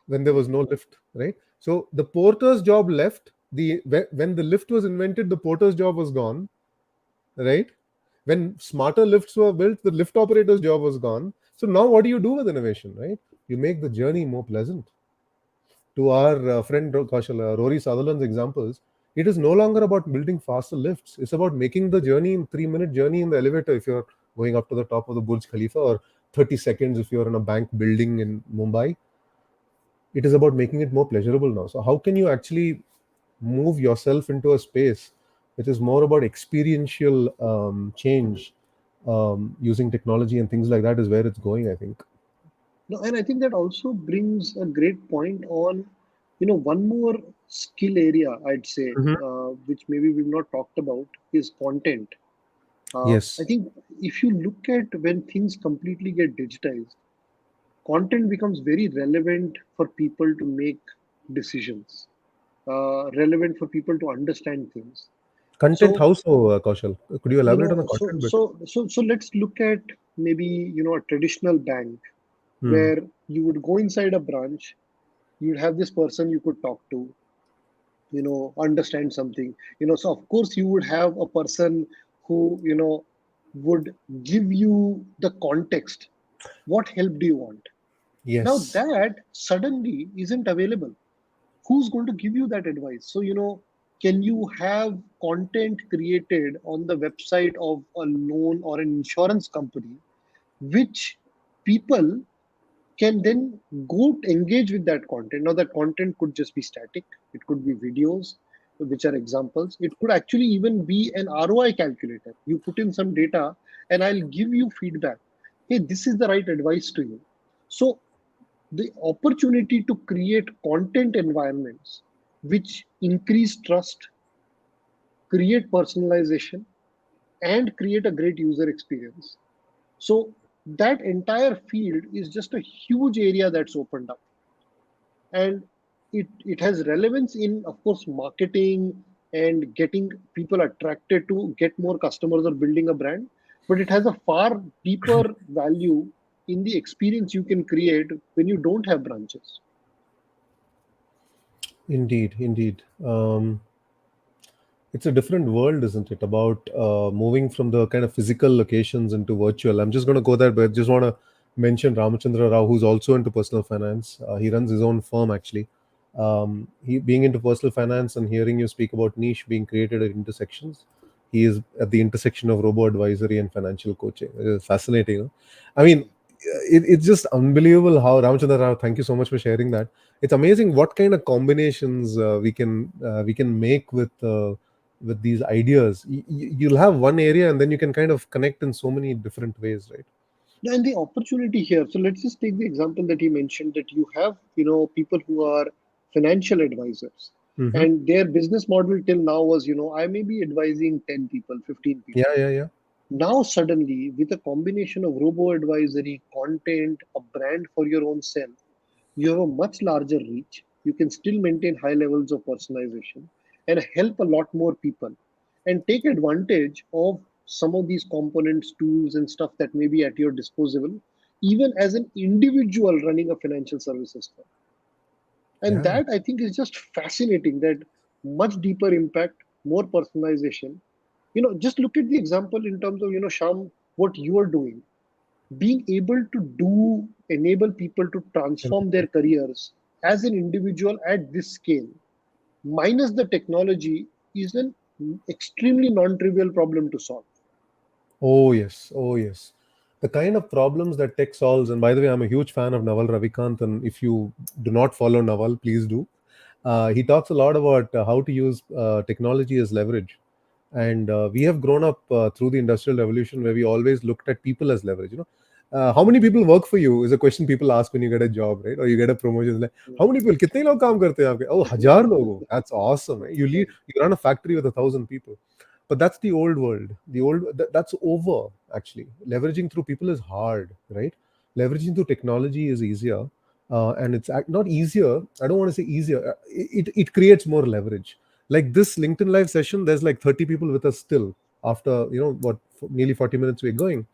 A: When there was no lift, right? So the porter's job left. When the lift was invented, the porter's job was gone, right? When smarter lifts were built, the lift operator's job was gone. So now what do you do with innovation, right? You make the journey more pleasant. To our friend Kaushal, Rory Sutherland's examples, it is no longer about building faster lifts. It's about making the journey in 3-minute journey in the elevator if you're going up to the top of the Burj Khalifa, or 30 seconds if you're in a bank building in Mumbai. It is about making it more pleasurable now. So how can you actually move yourself into a space which is more about experiential change, using technology and things like that is where it's going, I think.
B: No, and I think that also brings a great point on, one more skill area, I'd say,
A: Mhm.
B: which maybe we've not talked about, is content. I
A: Yes.
B: think if you look at when things completely get digitized, content becomes very relevant for people to make decisions, relevant for people to understand things.
A: Content
B: So,
A: how so, Kaushal? Could you elaborate on the
B: so
A: content bit?
B: so so so let's look at maybe a traditional bank
A: Hmm.
B: where you would go inside a branch, you'd have this person you could talk to, understand something. So of course you would have a person who would give you the context. What help do you want? Now
A: Yes.
B: that suddenly isn't available. Who's going to give you that advice? So can you have content created on the website of a loan or an insurance company, which people can then go engage with that content. Now, that content could just be static, it could be videos, which are examples. It could actually even be an ROI calculator. You put in some data, and I'll give you feedback. Hey, this is the right advice to you. So, the opportunity to create content environments which increase trust, create personalization, and create a great user experience. So, that entire field is just a huge area that's opened up, and it has relevance in, of course, marketing and getting people attracted to get more customers or building a brand, but it has a far deeper value in the experience you can create when you don't have branches.
A: Indeed, indeed. It's a different world, isn't it? About moving from the kind of physical locations into virtual. I'm just going to go there, but just want to mention Ramachandra Rao, who's also into personal finance. He runs his own firm actually. He being into personal finance and hearing you speak about niche being created at intersections. He is at the intersection of robo advisory and financial coaching. It is fascinating. Huh? I mean, it's just unbelievable how Ramachandra Rao. Thank you so much for sharing that. It's amazing what kind of combinations we can make with these ideas. You'll have one area and then you can kind of connect in so many different ways, right?
B: And the opportunity here. So let's just take the example that you mentioned, that you have, people who are financial advisors,
A: Hmm.
B: and their business model till now was, I may be advising 10 people, 15
A: Yeah,
B: people.
A: yeah, yeah.
B: Now, suddenly, with a combination of robo advisory, content, a brand for your own self, you have a much larger reach. You can still maintain high levels of personalization and help a lot more people and take advantage of some of these components, tools, and stuff that may be at your disposal, even as an individual running a financial services firm. And
A: Yeah.
B: that, I think, is just fascinating, that much deeper impact, more personalization. Just look at the example in terms of, Sham, what you are doing, being able to do enable people to transform their careers as an individual at this scale, minus the technology, is an extremely non-trivial problem to solve.
A: Oh yes, oh yes. The kind of problems that tech solves, and by the way, I'm a huge fan of Naval Ravikant, and if you do not follow Naval, please do. He talks a lot about how to use technology as leverage. And we have grown up through the industrial revolution where we always looked at people as leverage. How many people work for you is a question people ask when you get a job, right? Or you get a promotion. It's like, how many people? कितने लोग काम करते हैं आपके? Oh, हजार लोगों. That's awesome. Eh? You run a factory with 1,000 people. But that's the old world. That's over actually. Leveraging through people is hard, right? Leveraging through technology is easier, and it's not easier. I don't want to say easier. It creates more leverage. Like this LinkedIn live session, there's like 30 people with us still after what nearly 40 minutes we're going.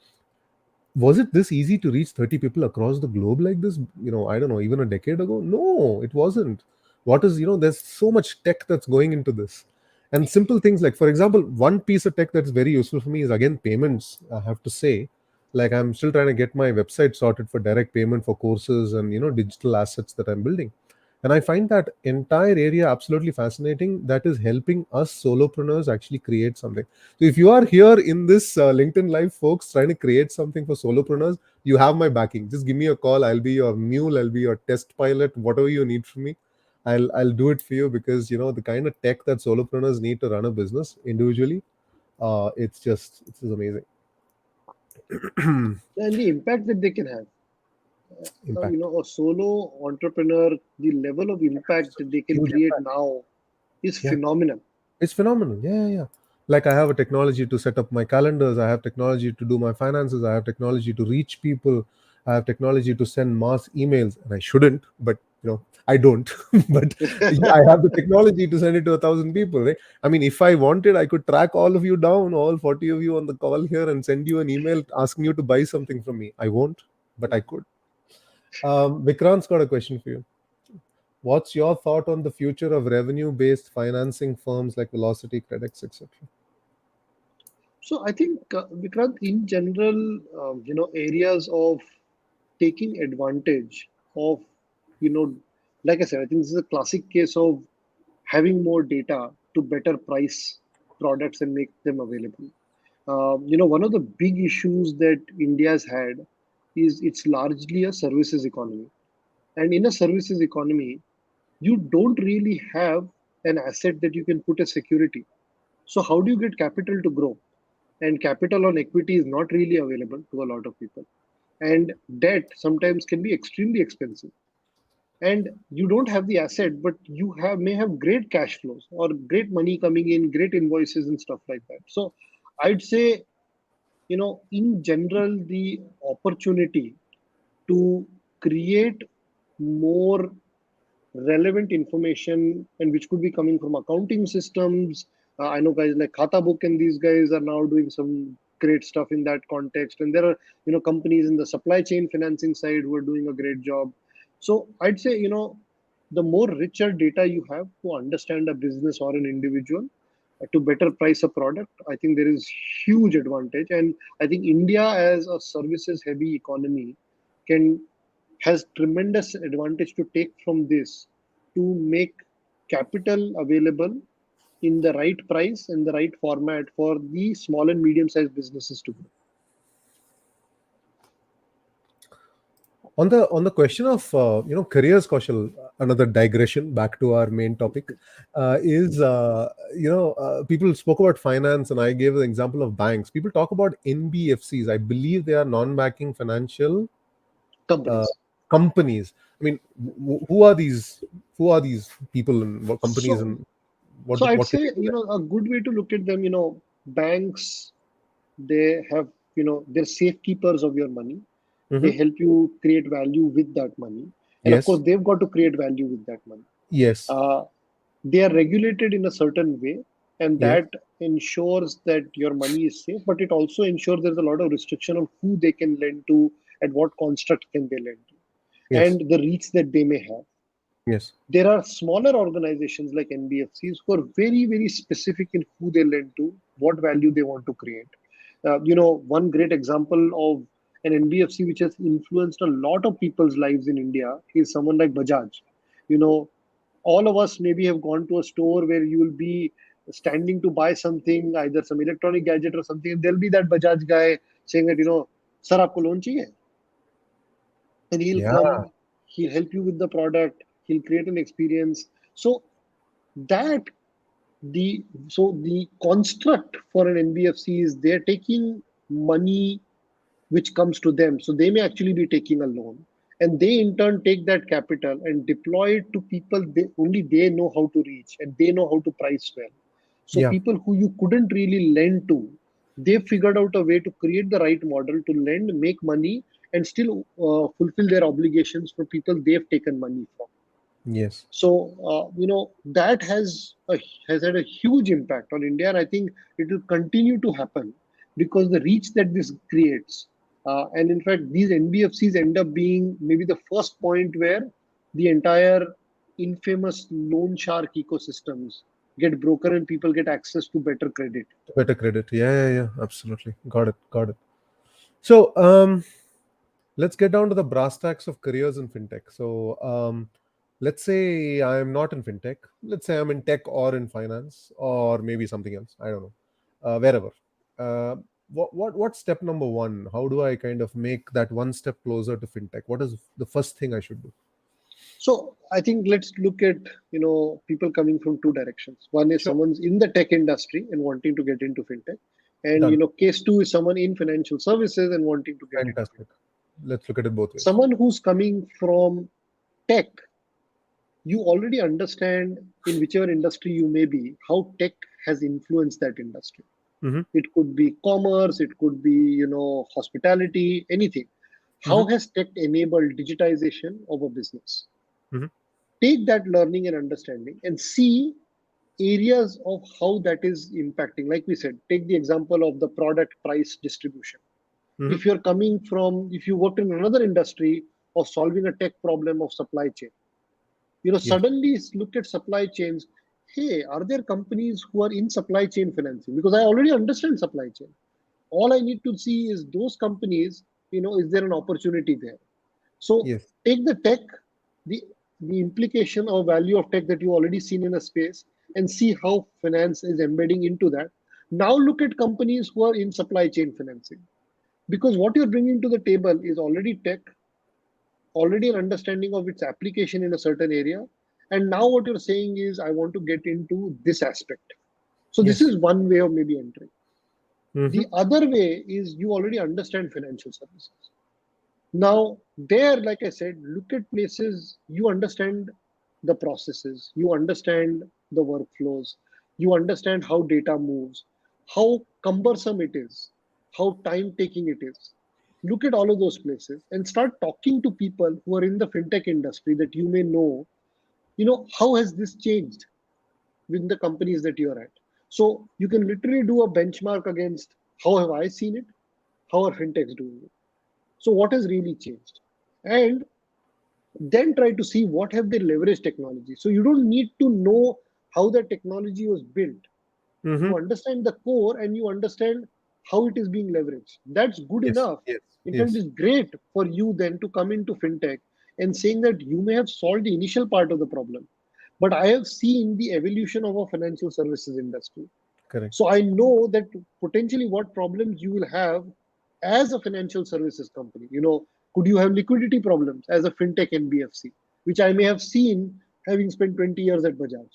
A: Was it this easy to reach 30 people across the globe like this, I don't know, even a decade ago? No, it wasn't. What is, there's so much tech that's going into this. And simple things like, for example, one piece of tech that's very useful for me is again payments, I have to say. Like I'm still trying to get my website sorted for direct payment for courses and digital assets that I'm building. And I find that entire area absolutely fascinating. That is helping us solopreneurs actually create something. So if you are here in this LinkedIn Live, folks, trying to create something for solopreneurs, you have my backing. Just give me a call. I'll be your mule. I'll be your test pilot. Whatever you need from me, I'll do it for you, because the kind of tech that solopreneurs need to run a business individually, it's just amazing.
B: And the impact that they can have.
A: Impact.
B: A solo entrepreneur, the level of impact that they can
A: Huge
B: create
A: impact.
B: now is
A: Yeah.
B: phenomenal.
A: It's phenomenal. Yeah, yeah, yeah. Like I have a technology to set up my calendars. I have technology to do my finances. I have technology to reach people. I have technology to send mass emails, and I shouldn't, but I don't. But yeah, I have the technology to send it to 1,000 people. Right? I mean, if I wanted, I could track all of you down, all 40 of you on the call here, and send you an email asking you to buy something from me. I won't, but I could. Vikrant's got a question for you. What's your thought on the future of revenue-based financing firms like Velocity, Credits, etc.?
B: So I think, Vikrant, in general, areas of taking advantage of, you know, like I said, I think this is a classic case of having more data to better price products and make them available. One of the big issues that India's had is it's largely a services economy. And in a services economy, you don't really have an asset that you can put as security. So how do you get capital to grow? And capital on equity is not really available to a lot of people. And debt sometimes can be extremely expensive. And you don't have the asset, but you have may have great cash flows or great money coming in, great invoices and stuff like that. So I'd say, in general, the opportunity to create more relevant information, and which could be coming from accounting systems. I know guys like Khata Book and these guys are now doing some great stuff in that context. And there are, companies in the supply chain financing side who are doing a great job. So I'd say, the more richer data you have to understand a business or an individual, to better price a product, I think there is huge advantage. And I think India as a services heavy economy can has tremendous advantage to take from this to make capital available in the right price and the right format for the small and medium sized businesses to grow.
A: On the question of careers, Kaushal, another digression back to our main topic is people spoke about finance, and I gave the example of banks. People talk about NBFCs. I believe they are non-banking financial uh,
B: Companies.
A: companies. I mean, who are these? Who are these people and what companies,
B: So
A: and what
B: so I'd
A: what can
B: say,
A: they do there?
B: a good way to look at them, banks, they have, they're safekeepers of your money. They
A: Hmm.
B: help you create value with that money. And of course,
A: Yes,
B: they've got to create value with that money.
A: yes,
B: Uh, they are regulated in a certain way, and
A: yes,
B: that ensures that your money is safe, but it also ensures there's a lot of restriction on who they can lend to and what construct can they lend to,
A: yes,
B: and the reach that they may have.
A: yes.
B: There are smaller organizations like NBFCs who are very, very specific in who they lend to, what value they want to create. One great example of an NBFC which has influenced a lot of people's lives in India is someone like Bajaj. You know, all of us maybe have gone to a store where you will be standing to buy something, either some electronic gadget or something, and there'll be that Bajaj guy saying that, Sir, aapko loan chahiye? And he'll
A: Yeah,
B: come, he'll help you with the product, he'll create an experience. So that the construct for an NBFC is they're taking money which comes to them. So they may actually be taking a loan, and they in turn take that capital and deploy it to people they know how to reach and they know how to price well. So
A: yeah.
B: people who you couldn't really lend to, they figured out a way to create the right model to lend, make money, and still fulfill their obligations for people they've taken money from.
A: Yes.
B: So that has had a huge impact on India, and I think it will continue to happen because the reach that this creates, and in fact, these NBFCs end up being maybe the first point where the entire infamous loan shark ecosystems get broken and people get access to better credit.
A: Better credit. Yeah, yeah, yeah. Absolutely. Got it. Got it. So, let's get down to the brass tacks of careers in fintech. So, let's say I'm not in fintech. Let's say I'm in tech or in finance or maybe something else. I don't know, wherever. Uh, what's step number one? How do I kind of make that one step closer to fintech? What is the first thing I should do?
B: So I think let's look at people coming from two directions. One is
A: Sure.
B: someone's in the tech industry and wanting to get into fintech, and
A: Done.
B: case two is someone in financial services and wanting to get into
A: Fantastic.
B: fintech.
A: Let's look at it both ways.
B: Someone who's coming from tech, you already understand in whichever industry you may be how tech has influenced that industry.
A: Mm-hmm.
B: It could be commerce, it could be hospitality, anything.
A: Mm-hmm.
B: How has tech enabled digitization of a business?
A: Mm-hmm.
B: Take that learning and understanding and see areas of how that is impacting. Like we said, take the example of the product price distribution.
A: Mm-hmm.
B: If you worked in another industry of solving a tech problem of supply chain,
A: Yes.
B: suddenly look at supply chains. Hey, are there companies who are in supply chain financing? Because I already understand supply chain. All I need to see is those companies, is there an opportunity there? So
A: Yes.
B: take the tech, the the implication or value of tech that you already seen in a space, and see how finance is embedding into that. Now look at companies who are in supply chain financing, because what you're bringing to the table is already tech, already an understanding of its application in a certain area, and now what you're saying is I want to get into this aspect. So this
A: Yes.
B: is one way of maybe entering.
A: Mm-hmm.
B: The other way is you already understand financial services. Now, there, like I said, look at places you understand the processes, you understand the workflows, you understand how data moves, how cumbersome it is, how time taking it is. Look at all of those places and start talking to people who are in the fintech industry that you may know. How has this changed with the companies that you're at? So you can literally do a benchmark against how have I seen it, how are fintechs doing it. So what has really changed? And then try to see what have they leveraged technology. So you don't need to know how the technology was built.
A: Mm-hmm.
B: You understand the core and you understand how it is being leveraged. That's good
A: Yes,
B: enough.
A: yes,
B: In fact,
A: yes.
B: it's great for you then to come into fintech and saying that you may have solved the initial part of the problem. But I have seen the evolution of a financial services industry.
A: Correct.
B: So I know that potentially what problems you will have as a financial services company. Could you have liquidity problems as a fintech NBFC, which I may have seen having spent 20 years at Bajaj.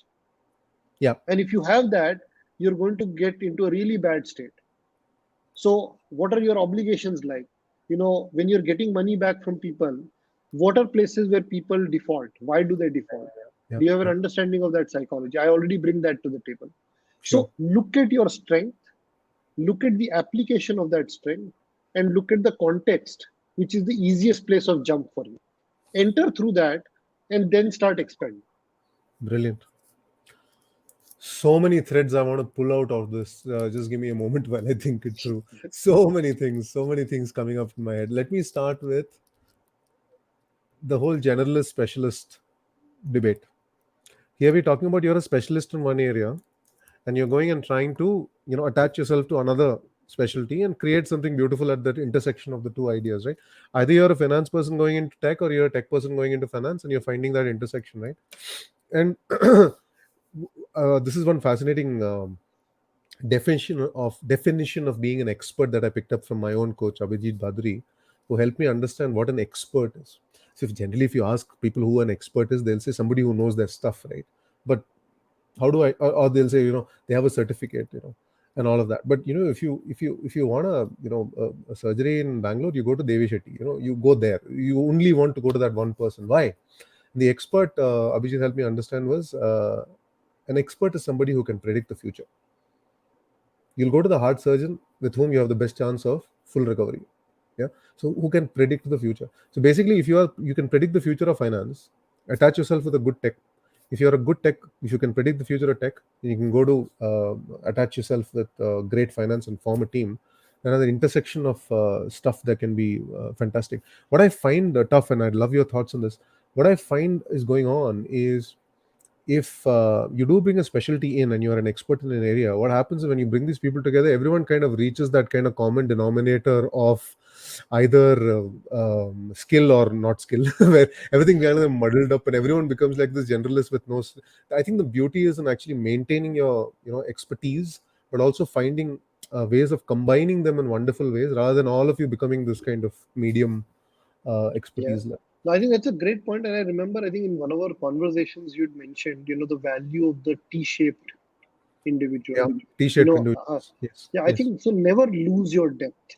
A: Yeah.
B: And if you have that, you're going to get into a really bad state. So, what are your obligations like? When you're getting money back from people, what are places where people default? Why do they default?
A: Yeah.
B: Do you have an
A: Yeah.
B: understanding of that psychology? I already bring that to the table.
A: Sure.
B: So, look at your strength, look at the application of that strength, and look at the context, which is the easiest place of jump for you. Enter through that and then start expanding.
A: Brilliant. So many threads I want to pull out of this. Just give me a moment while I think it through. So many things coming up in my head. Let me start with the whole generalist specialist debate. Here we're talking about you're a specialist in one area and you're going and trying to, attach yourself to another specialty and create something beautiful at that intersection of the two ideas, right? Either you're a finance person going into tech or you're a tech person going into finance and you're finding that intersection, right? And this is one fascinating definition of being an expert that I picked up from my own coach Abhijit Badri, who helped me understand what an expert is. So if you ask people who an expert is, they'll say somebody who knows their stuff, right? But how do I? Or they'll say they have a certificate, and all of that. But if you want a surgery in Bangalore, you go to Devi Shetty. You go there. You only want to go to that one person. Why? The expert Abhijit helped me understand was an expert is somebody who can predict the future. You'll go to the heart surgeon with whom you have the best chance of full recovery. Yeah. So who can predict the future? So basically, if you can predict the future of finance, attach yourself with a good tech. If you're a good tech, if you can predict the future of tech, then you can go to attach yourself with great finance and form a team. Another intersection of stuff that can be fantastic. What I find tough, and I'd love your thoughts on this. What I find is going on is, if you do bring a specialty in and you're an expert in an area, what happens is when you bring these people together, everyone kind of reaches that kind of common denominator of either skill or not skill, where everything kind of muddled up and everyone becomes like this generalist with no. I think the beauty is in actually maintaining your expertise, but also finding ways of combining them in wonderful ways, rather than all of you becoming this kind of medium
B: Yeah.
A: expertise.
B: No, I think that's a great point. And I remember, I think in one of our conversations, you'd mentioned, the value of the T-shaped individual.
A: Yeah,
B: You
A: t-shaped
B: know,
A: individuals. Yes,
B: yeah, I
A: yes,
B: think so. Never lose your depth.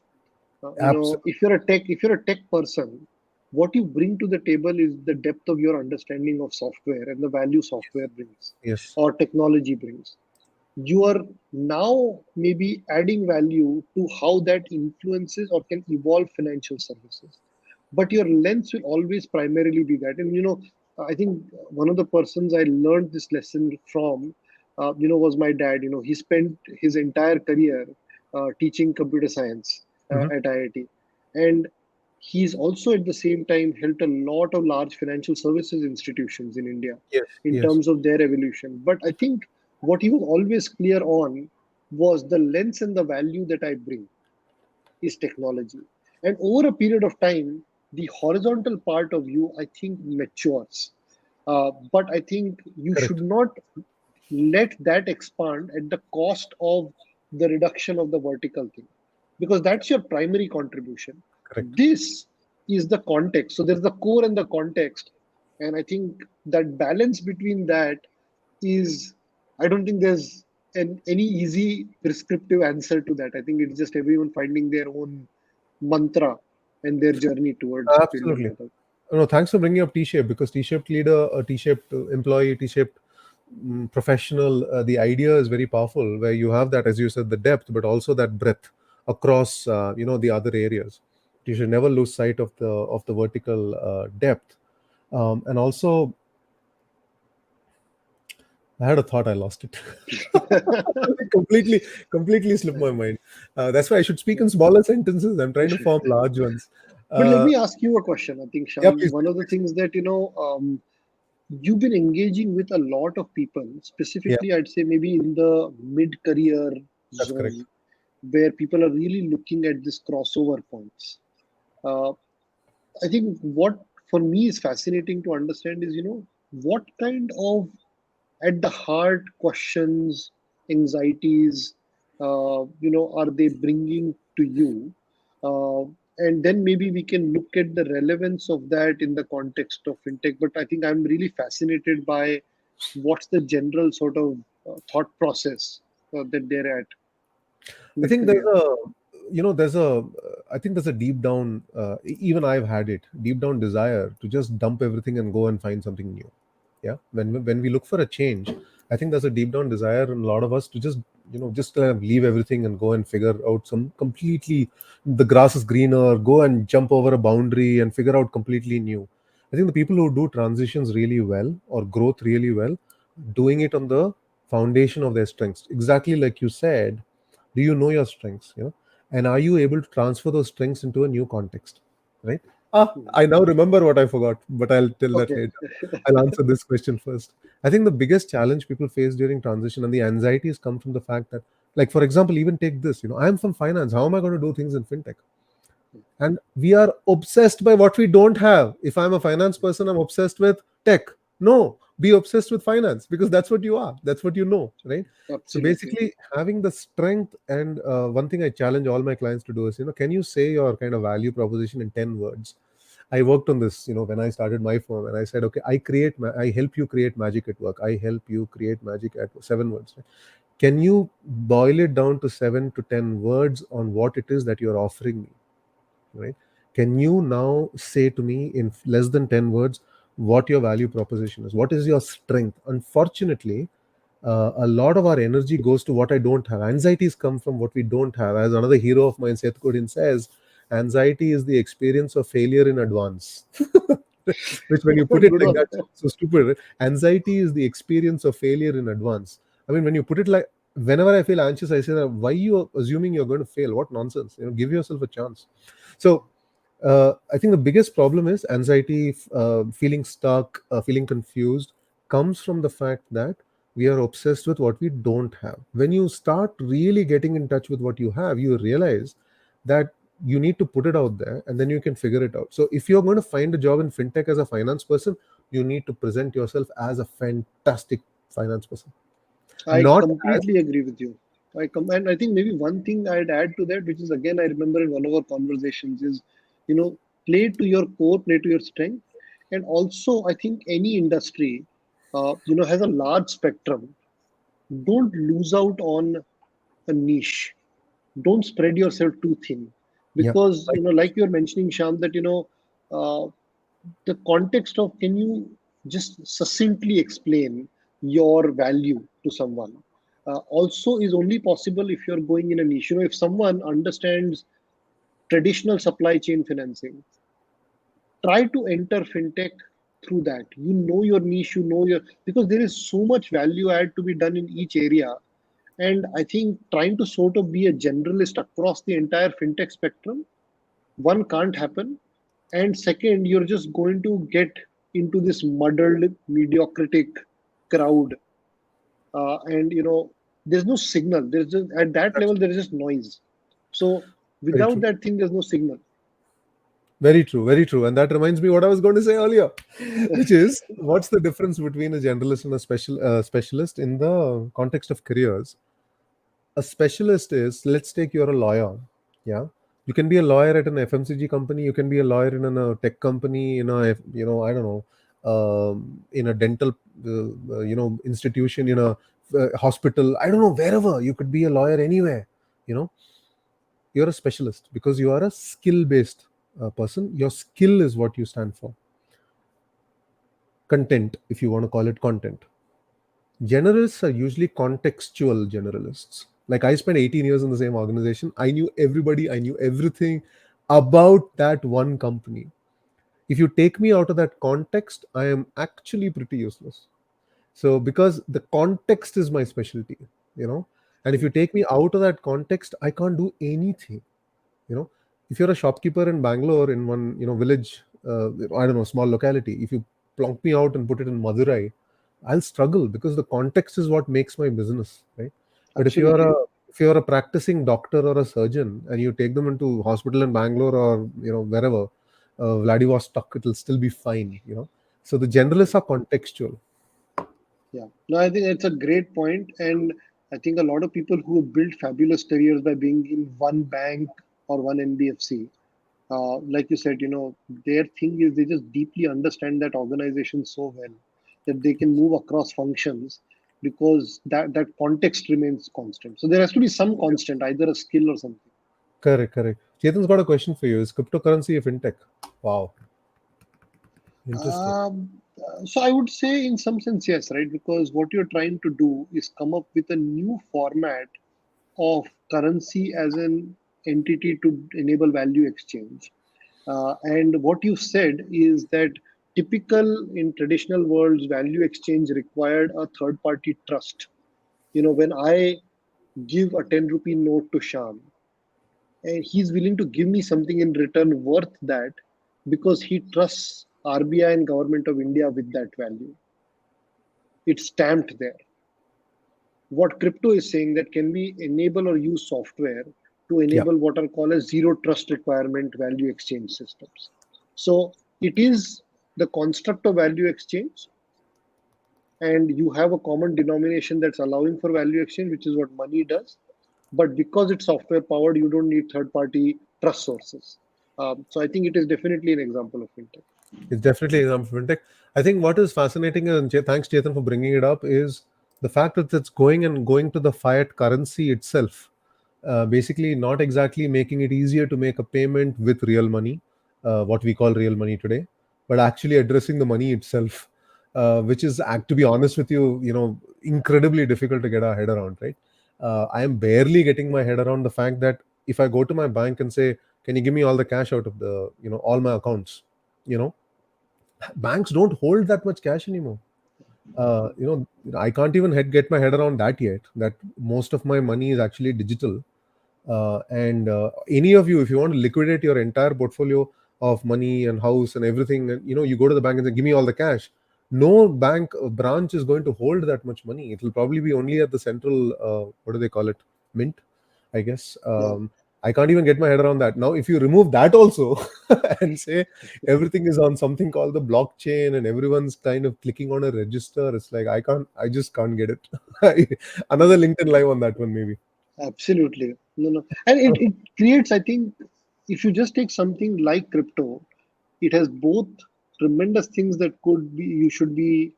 A: absolutely.
B: If you're a tech person, what you bring to the table is the depth of your understanding of software and the value software brings
A: Yes,
B: or technology brings. You are now maybe adding value to how that influences or can evolve financial services, but your lens will always primarily be that. And I think one of the persons I learned this lesson from, was my dad. He spent his entire career teaching computer science
A: hmm,
B: at IIT, and he's also at the same time helped a lot of large financial services institutions in India
A: yes,
B: in
A: yes,
B: terms of their evolution. But I think what he was always clear on was the lens and the value that I bring is technology. And over a period of time, the horizontal part of you, I think, matures. But I think you should
A: correct,
B: not let that expand at the cost of the reduction of the vertical thing, because that's your primary contribution.
A: correct.
B: This is the context. So there's the core and the context. And I think that balance between that is, I don't think there's any easy prescriptive answer to that. I think it's just everyone finding their own mantra and their journey towards building
A: Absolutely.
B: that out.
A: No, thanks for bringing up T-shape, because T-shaped leader, a T-shaped employee, T-shaped professional. The idea is very powerful, where you have that, as you said, the depth, but also that breadth across, the other areas. You should never lose sight of the vertical depth, and also I had a thought, I lost it. completely, completely slipped my mind. That's why I should speak in smaller sentences. I'm trying to form large ones.
B: But let
A: Uh,
B: me ask you a question. I think,
A: yeah,
B: Sham,
A: please,
B: one
A: please,
B: of the
A: please.
B: things that, you've been engaging with a lot of people,
A: Yeah,
B: specifically, I'd say maybe in the mid career
A: that's correct.
B: zone, where people are really looking at this crossover points. Uh, I think what for me is fascinating to understand is, what kind of at the heart questions, anxieties, are they bringing to you? Uh, and then maybe we can look at the relevance of that in the context of fintech. But I think I'm really fascinated by what's the general sort of thought process that they're at
A: I
B: mid
A: think there's
B: career.
A: a, I think there's a deep down, even I've had it, deep down desire to just dump everything and go and find something new. Yeah. When we look for a change, I think there's a deep down desire in a lot of us to just, just kind of leave everything and go and figure out some completely, the grass is greener, go and jump over a boundary and figure out completely new. I think the people who do transitions really well or growth really well, doing it on the foundation of their strengths. Exactly like you said, do you know your strengths, and are you able to transfer those strengths into a new context, right?
B: Hmm.
A: I now remember what I forgot, but I'll tell that
B: Okay.
A: later. I'll answer this question first. I think the biggest challenge people face during transition and the anxieties come from the fact that, like, for example, even take this, I'm from finance. How am I going to do things in fintech? And we are obsessed by what we don't have. If I'm a finance person, I'm obsessed with tech. No, be obsessed with finance, because that's what you are, that's what you know, right? So
B: Absolutely.
A: basically, having the strength, and one thing I challenge all my clients to do is, can you say your kind of value proposition in 10 words? I worked on this, when I started my firm, and I said, okay, I help you create magic at work. I help you create magic at 7 words. Can you boil it down to 7 to 10 words on what it is that you're offering me, right? Can you now say to me in less than 10 words what your value proposition is? What is your strength? Unfortunately, a lot of our energy goes to what I don't have. Anxieties come from what we don't have. As another hero of mine, Seth Godin, says, anxiety is the experience of failure in advance. Which, when you put it
B: Good
A: like
B: one.
A: that, sounds so stupid. Right? Anxiety is the experience of failure in advance. I mean, when you put it like, whenever I feel anxious, I say that, why you are assuming you're going to fail? What nonsense! Give yourself a chance. So I think the biggest problem is anxiety, feeling stuck, feeling confused, comes from the fact that we are obsessed with what we don't have. When you start really getting in touch with what you have, you realize that you need to put it out there, and then you can figure it out. So if you're going to find a job in fintech as a finance person, you need to present yourself as a fantastic finance person,
B: I
A: not as.
B: completely agree with you. And I think maybe one thing I'd add to that, which is again I remember in one of our conversations, is you know play to your core, play to your strength, and also I think any industry, has a large spectrum. Don't lose out on a niche. Don't spread yourself too thin,
A: Yeah,
B: because
A: right.
B: like you're mentioning, Sham, that uh, the context of can you just succinctly explain your value to someone also is only possible if you're going in a niche. If someone understands traditional supply chain financing, try to enter fintech through that. Your niche, because there is so much value add to be done in each area. And I think trying to sort of be a generalist across the entire fintech spectrum, one, can't happen, and second, you're just going to get into this muddled mediocritic crowd, and there's no signal. There's just at that level there is just noise. So
A: Very
B: without
A: true.
B: that thing, there's no signal.
A: Very true, very true. And that reminds me what I was going to say earlier, which is, what's the difference between a generalist and a specialist in the context of careers? A specialist is, let's take, you're a lawyer. Yeah. You can be a lawyer at an FMCG company. You can be a lawyer in a tech company, I don't know, in a dental, institution, in a hospital. I don't know, wherever. You could be a lawyer anywhere. You know, you're a specialist because you are a skill based person. Your skill is what you stand for. Content, if you want to call it content. Generalists are usually contextual generalists. Like, I spent 18 years in the same organization. I knew everybody, I knew everything about that one company. If you take me out of that context, I am actually pretty useless. So, because the context is my specialty, you know, and if you take me out of that context, I can't do anything. you know if you're a shopkeeper in Bangalore, in one village, I don't know, small locality, if you plonk me out and put it in Madurai, I'll struggle because the context is what makes my business, right? But
B: Absolutely.
A: if you're a practicing doctor or a surgeon and you take them into hospital in Bangalore or wherever, Vladivostok, it'll still be fine, So the generalists are contextual.
B: Yeah. No, I think it's a great point, and I think a lot of people who build fabulous careers by being in one bank or one NBFC, like you said, their thing is they just deeply understand that organization so well that they can move across functions because that context remains constant. So there has to be some constant, either a skill or something.
A: Correct, correct. Chetan's got a question for you. Is cryptocurrency a fintech? Wow, interesting.
B: So I would say, in some sense, yes, right? Because what you're trying to do is come up with a new format of currency as an entity to enable value exchange. And what you said is that typical in traditional worlds, value exchange required a third party trust. When I give a 10 rupee note to Sham, and he's willing to give me something in return worth that because he trusts RBI and government of India with that value. It's stamped there. What crypto is saying that can we enable or use software to
A: Yeah,
B: enable what are called as zero trust requirement value exchange systems. So it is the construct of value exchange, and you have a common denomination that's allowing for value exchange, which is what money does. But because it's software powered, you don't need third party trust sources. So I think it is definitely an example of fintech.
A: it's definitely an example of fintech. I think what is fascinating, and thanks Chetan for bringing it up, is the fact that it's going to the fiat currency itself. Basically, not exactly making it easier to make a payment with real money, what we call real money today, but actually addressing the money itself, which is, to be honest with you, incredibly difficult to get our head around, right? I am barely getting my head around the fact that if I go to my bank and say, "Can you give me all the cash out of all my accounts?" You know, banks don't hold that much cash anymore. I can't even get my head around that yet. That most of my money is actually digital, and any of you, if you want to liquidate your entire portfolio of money and house and everything, and you go to the bank and say, "Give me all the cash." No bank branch is going to hold that much money. It will probably be only at the central, what do they call it, mint, I guess.
B: Yeah.
A: I can't even get my head around that. Now, if you remove that also and say everything is on something called the blockchain and everyone's kind of clicking on a register, it's like I just can't get it. Another LinkedIn live on that one, maybe.
B: Absolutely. No, no. And it creates, I think, if you just take something like crypto, it has both tremendous things that could be you should be,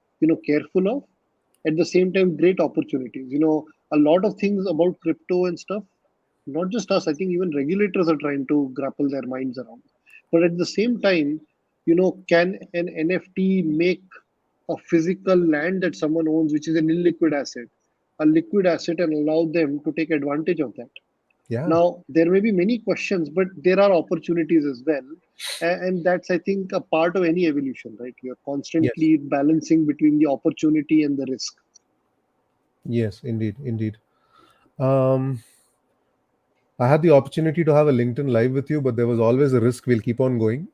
B: careful of. At the same time, great opportunities. A lot of things about crypto and stuff, not just us, I think even regulators are trying to grapple their minds around. But at the same time, can an NFT make a physical land that someone owns, which is an illiquid asset, a liquid asset, and allow them to take advantage of that?
A: Yeah.
B: Now, there may be many questions, but there are opportunities as well. And that's, I think, a part of any evolution, right? You're
A: Yes.
B: constantly balancing between the opportunity and the risk.
A: Yes, indeed, indeed. Um, I had the opportunity to have a LinkedIn live with you, but there was always a risk we'll keep on going.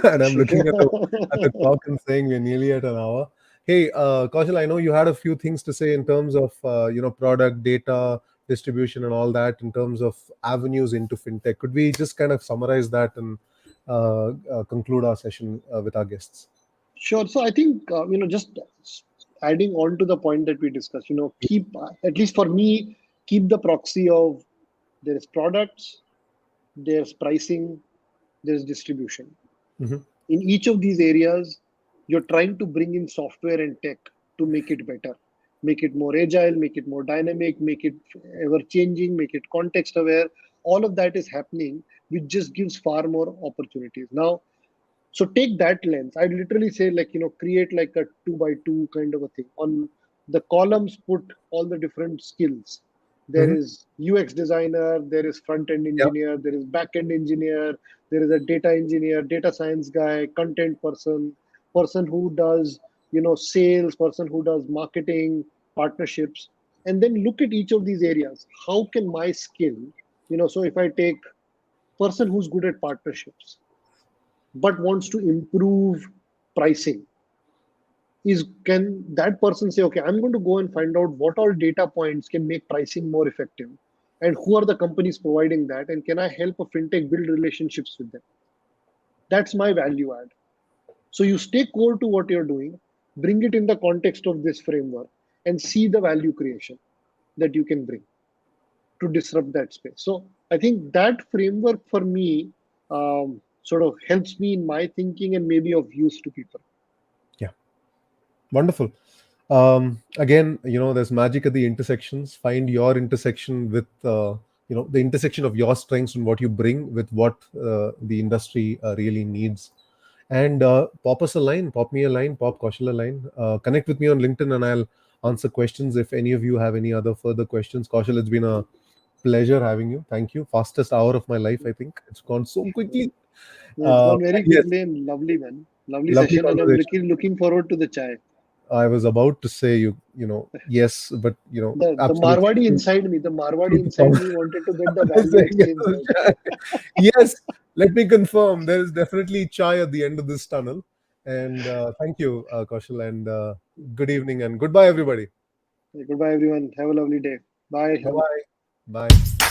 A: And I'm looking at the clock and saying we're nearly at an hour. Hey, Kaushal, I know you had a few things to say in terms of product data distribution and all that in terms of avenues into fintech. Could we just kind of summarize that and conclude our session with our guests?
B: Sure. So I think, just adding on to the point that we discussed, keep, at least for me, keep the proxy of there is products, there's pricing, there's distribution.
A: Hmm.
B: In each of these areas, you're trying to bring in software and tech to make it better, make it more agile, make it more dynamic, make it ever changing, make it context aware. All of that is happening, which just gives far more opportunities. Now, so take that lens. I'd literally say, like, create like a two by two kind of a thing. On the columns, put all the different skills. There
A: Hmm.
B: is UX designer, there is front end
A: Yeah.
B: engineer, there is back end engineer, there is a data engineer, data science guy, content person, person who does, sales, person who does marketing, partnerships. And then look at each of these areas. How can my skill, so if I take person who's good at partnerships, but wants to improve pricing, is, can that person say, okay, I'm going to go and find out what all data points can make pricing more effective, and who are the companies providing that, and can I help a fintech build relationships with them? That's my value add. So you stay core to what you're doing, bring it in the context of this framework, and see the value creation that you can bring to disrupt that space. So I think that framework for me sort of helps me in my thinking and maybe of use to people.
A: Yeah, wonderful. Again, there's magic at the intersections. Find your intersection with, the intersection of your strengths and what you bring with what the industry really needs. And pop us a line, pop me a line, pop Kaushal a line. Connect with me on LinkedIn, and I'll answer questions if any of you have any other further questions. Kaushal, it's been a pleasure having you. Thank you. Fastest hour of my life, I think. It's gone so quickly.
B: It's gone very
A: And yes,
B: quickly and lovely, man. Lovely
A: lovely
B: session, and I'm
A: conversation.
B: looking forward to the chai.
A: I was about to say yes, but
B: The
A: absolutely
B: Marwadi
A: true,
B: inside me, the
A: true
B: Marwadi
A: to
B: inside
A: form.
B: me wanted to get the
A: I was
B: value
A: saying
B: exchange
A: yes,
B: right.
A: chai. Yes, let me confirm. There is definitely chai at the end of this tunnel. And thank you, Kaushal, and good evening and goodbye, everybody.
B: Goodbye, everyone. Have a lovely day. Bye,
A: Bye
B: Sham.
A: bye. Bye.